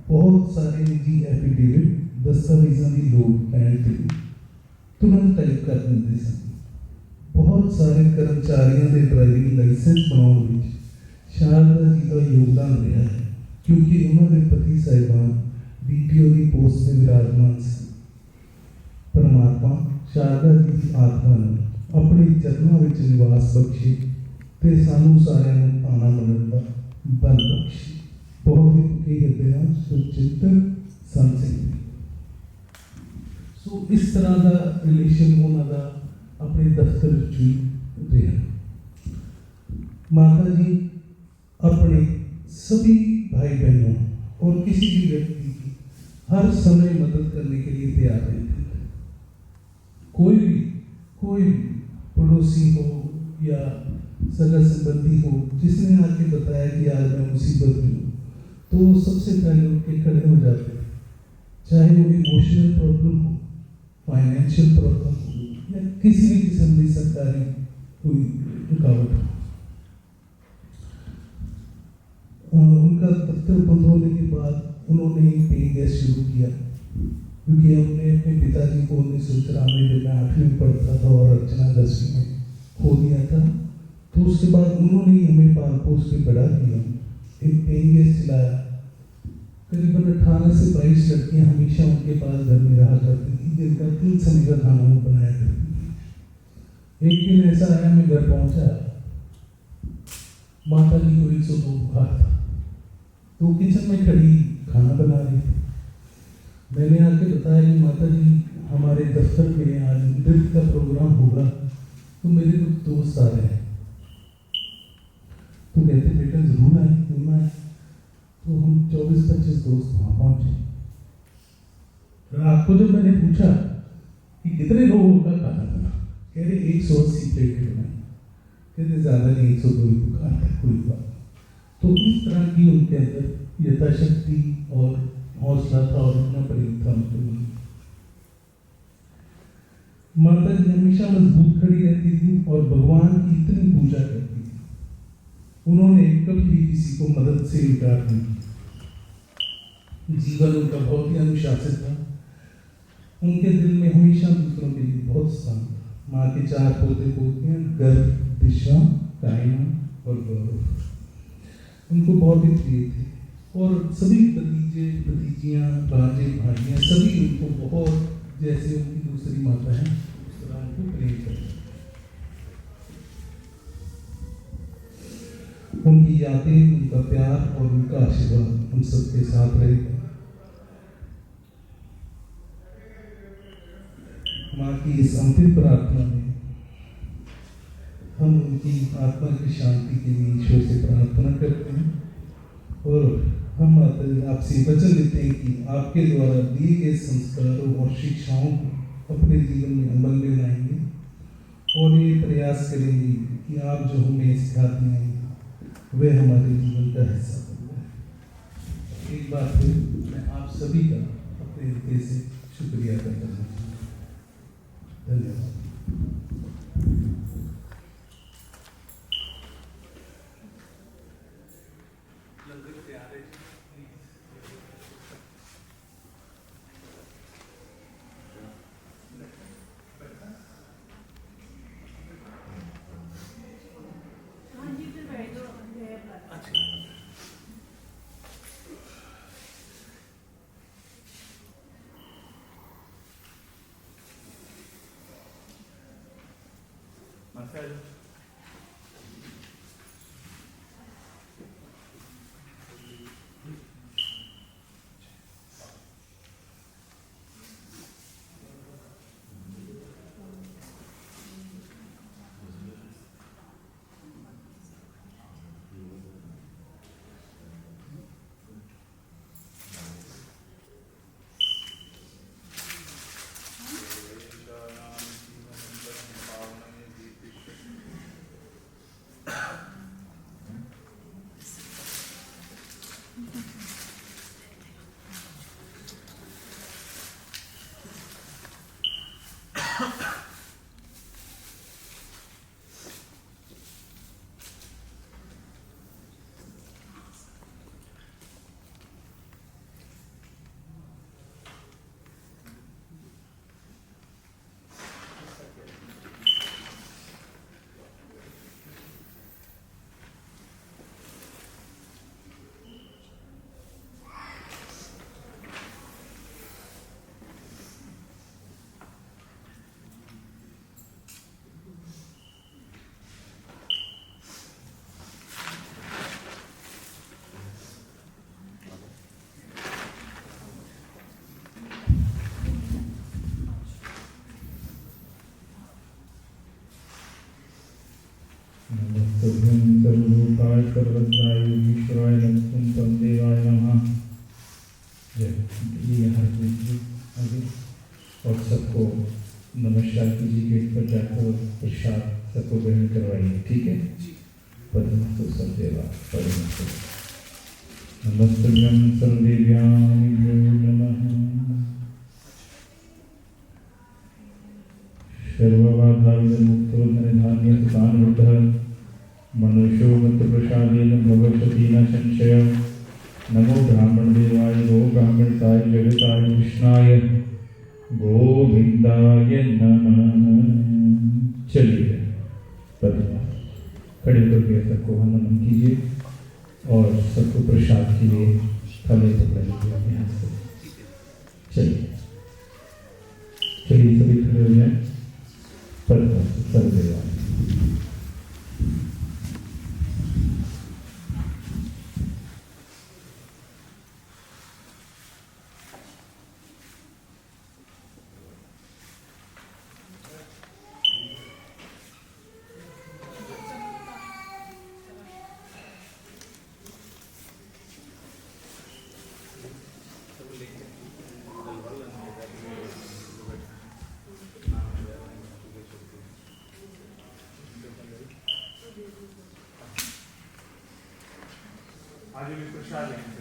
Speaker 2: बहुत सारे निजी एफिडेविट दस्तावेज़ां की लोड़ पैण ते तुरंत टाइप कर दिंदे सन। बहुत सारे कर्मचारियों के ड्राइविंग लाइसेंस बनाने विच शारदा जी का योगदान रहा है, क्योंकि उन्होंने पति साहिबान DTO की पोस्ट में विराजमान से। परमात्मा शारदा ਦੀ ਆਤਮਾ ਨੂੰ ਆਪਣੇ ਚਰਨਾਂ ਵਿੱਚ ਨਿਵਾਸ ਬਖਸ਼ੇ ਤੇ ਸਾਨੂੰ ਸਾਰਿਆਂ ਨੂੰ ਆਣਾ ਮੰਨਣ ਦਾ ਬਲ ਬਖਸ਼ੇ। ਬਹੁਤ ਹੀ ਭੁੱਖੇ ਹਿਰਦਿਆਂ ਸੁਚਿੰਤਨ ਸੰਤ ਸਿੰਘ। ਸੋ ਇਸ ਤਰ੍ਹਾਂ ਦਾ ਰਿਲੇਸ਼ਨ ਉਹਨਾਂ ਦਾ ਆਪਣੇ ਦਫ਼ਤਰ ਵਿੱਚ ਵੀ ਰਿਹਾ। माता जी अपने सभी भाई बहनों और किसी भी व्यक्ति की हर समय मदद करने के लिए तैयार रहते थे। कोई भी पड़ोसी हो या सगा संबंधी हो जिसने आके बताया कि आज मैं मुसीबत में हूँ, तो वो सबसे पहले उठ के खड़े हो जाते थे। चाहे वो इमोशनल प्रॉब्लम हो, फाइनेंशियल प्रॉब्लम हो या किसी भी किस्म की सरकारी कोई रुकावट हो। उनका दफ्तर बंद होने के बाद उन्होंने पेइंग गेस्ट शुरू किया, क्योंकि हमने अपने पिताजी को 1994 में मैं 8वीं में पढ़ता था और अर्चना 10वीं में खो दिया था। तो उसके बाद उन्होंने ही हमें पाल पोस के बड़ा किया, एक पेइंग गेस्ट चलाया। करीबन 18 से 22 लड़कियां हमेशा उनके पास घर में रहा करती थी, जिनका 3 समय का खाना वो बनाया करती थी। एक दिन ऐसा आया, मैं घर पहुंचा, माता जी को 102 बुखार था, तो किचन में खड़ी खाना बना रही थी। मैंने आके बताया कि माता जी हमारे दफ्तर में आज नृत्य का प्रोग्राम होगा, तो मेरे कुछ दोस्त आ रहे हैं। तो कहते बेटा जरूर आए, क्यों ना आए। तो हम 24-25 दोस्त वहाँ पहुँचे। रात को जब मैंने पूछा कि कितने लोगों का खाना बना, कह रहे 180 प्लेटें बनाई। कहते ज़्यादा नहीं, 102 ही बुखार है, कोई बात। तो इस तरह की उनके अंदर यथाशक्ति और हौसला था और इतना प्रेम था उनके मन में। माता जी हमेशा मजबूत खड़ी रहती थी और भगवान की इतनी पूजा करती थी। उन्होंने कभी भी किसी को मदद से इनकार नहीं किया। जीवन उनका बहुत ही अनुशासित था। उनके दिल में हमेशा दूसरों के लिए बहुत स्थान था। माँ के 4 पोते पोतियां, गर्व, दिशा, कायना और गौरव उनको बहुत ही प्रिय थे। और सभी भतीजे भतीजियाँ, भांजे भाइयाँ सभी उनको बहुत, जैसे उनकी दूसरी माता है उस तरह उनको प्रेम करते। उनकी यादें, उनका प्यार और उनका आशीर्वाद हम सबके साथ रहे। माँ की इस अंतिम प्रार्थना में हम उनकी आत्मा की शांति के लिए ईश्वर से प्रार्थना करते हैं और हम माता जी आपसे वचन लेते हैं कि आपके द्वारा दिए गए संस्कारों और शिक्षाओं को अपने जीवन में अमल में लाएंगे और ये प्रयास करेंगे कि आप जो हमें सिखाते हैं वे हमारे जीवन का हिस्सा बन जाए। एक बार फिर मैं आप सभी का अपने हृदय से शुक्रिया करना चाहता हूँ। धन्यवाद।
Speaker 1: सर्वज्ञाय ईश्वराय नमः तम देवाय नमः। जय। ये हर कोई आगे और सबको नमस्कार कीजिए, गेट पर जाकर प्रसाद सबको ग्रहण करवाइए, ठीक है। परमस्तु सदेवा परमस्तु नमस्तुभ्यं सर्वदेव्यां नमः। सर्वबाधाविमुक्तो धनधान्यसुतान्वितः मनुष्यो मत्प्रसादेन भविष्यति न संशयः। नमो ब्राह्मणदेवाय गो ब्राह्मणताय जगताय कृष्णाय गोविंदाय नमः। चलिए खड़े करके सबको वंदन कीजिए और सबको प्रसाद के लिए थले पकड़ लीजिए अपने हाथ से। चलिए चलिए सभी खड़े हो जाए। सर्वदेवा
Speaker 3: आज भी प्रसाद है।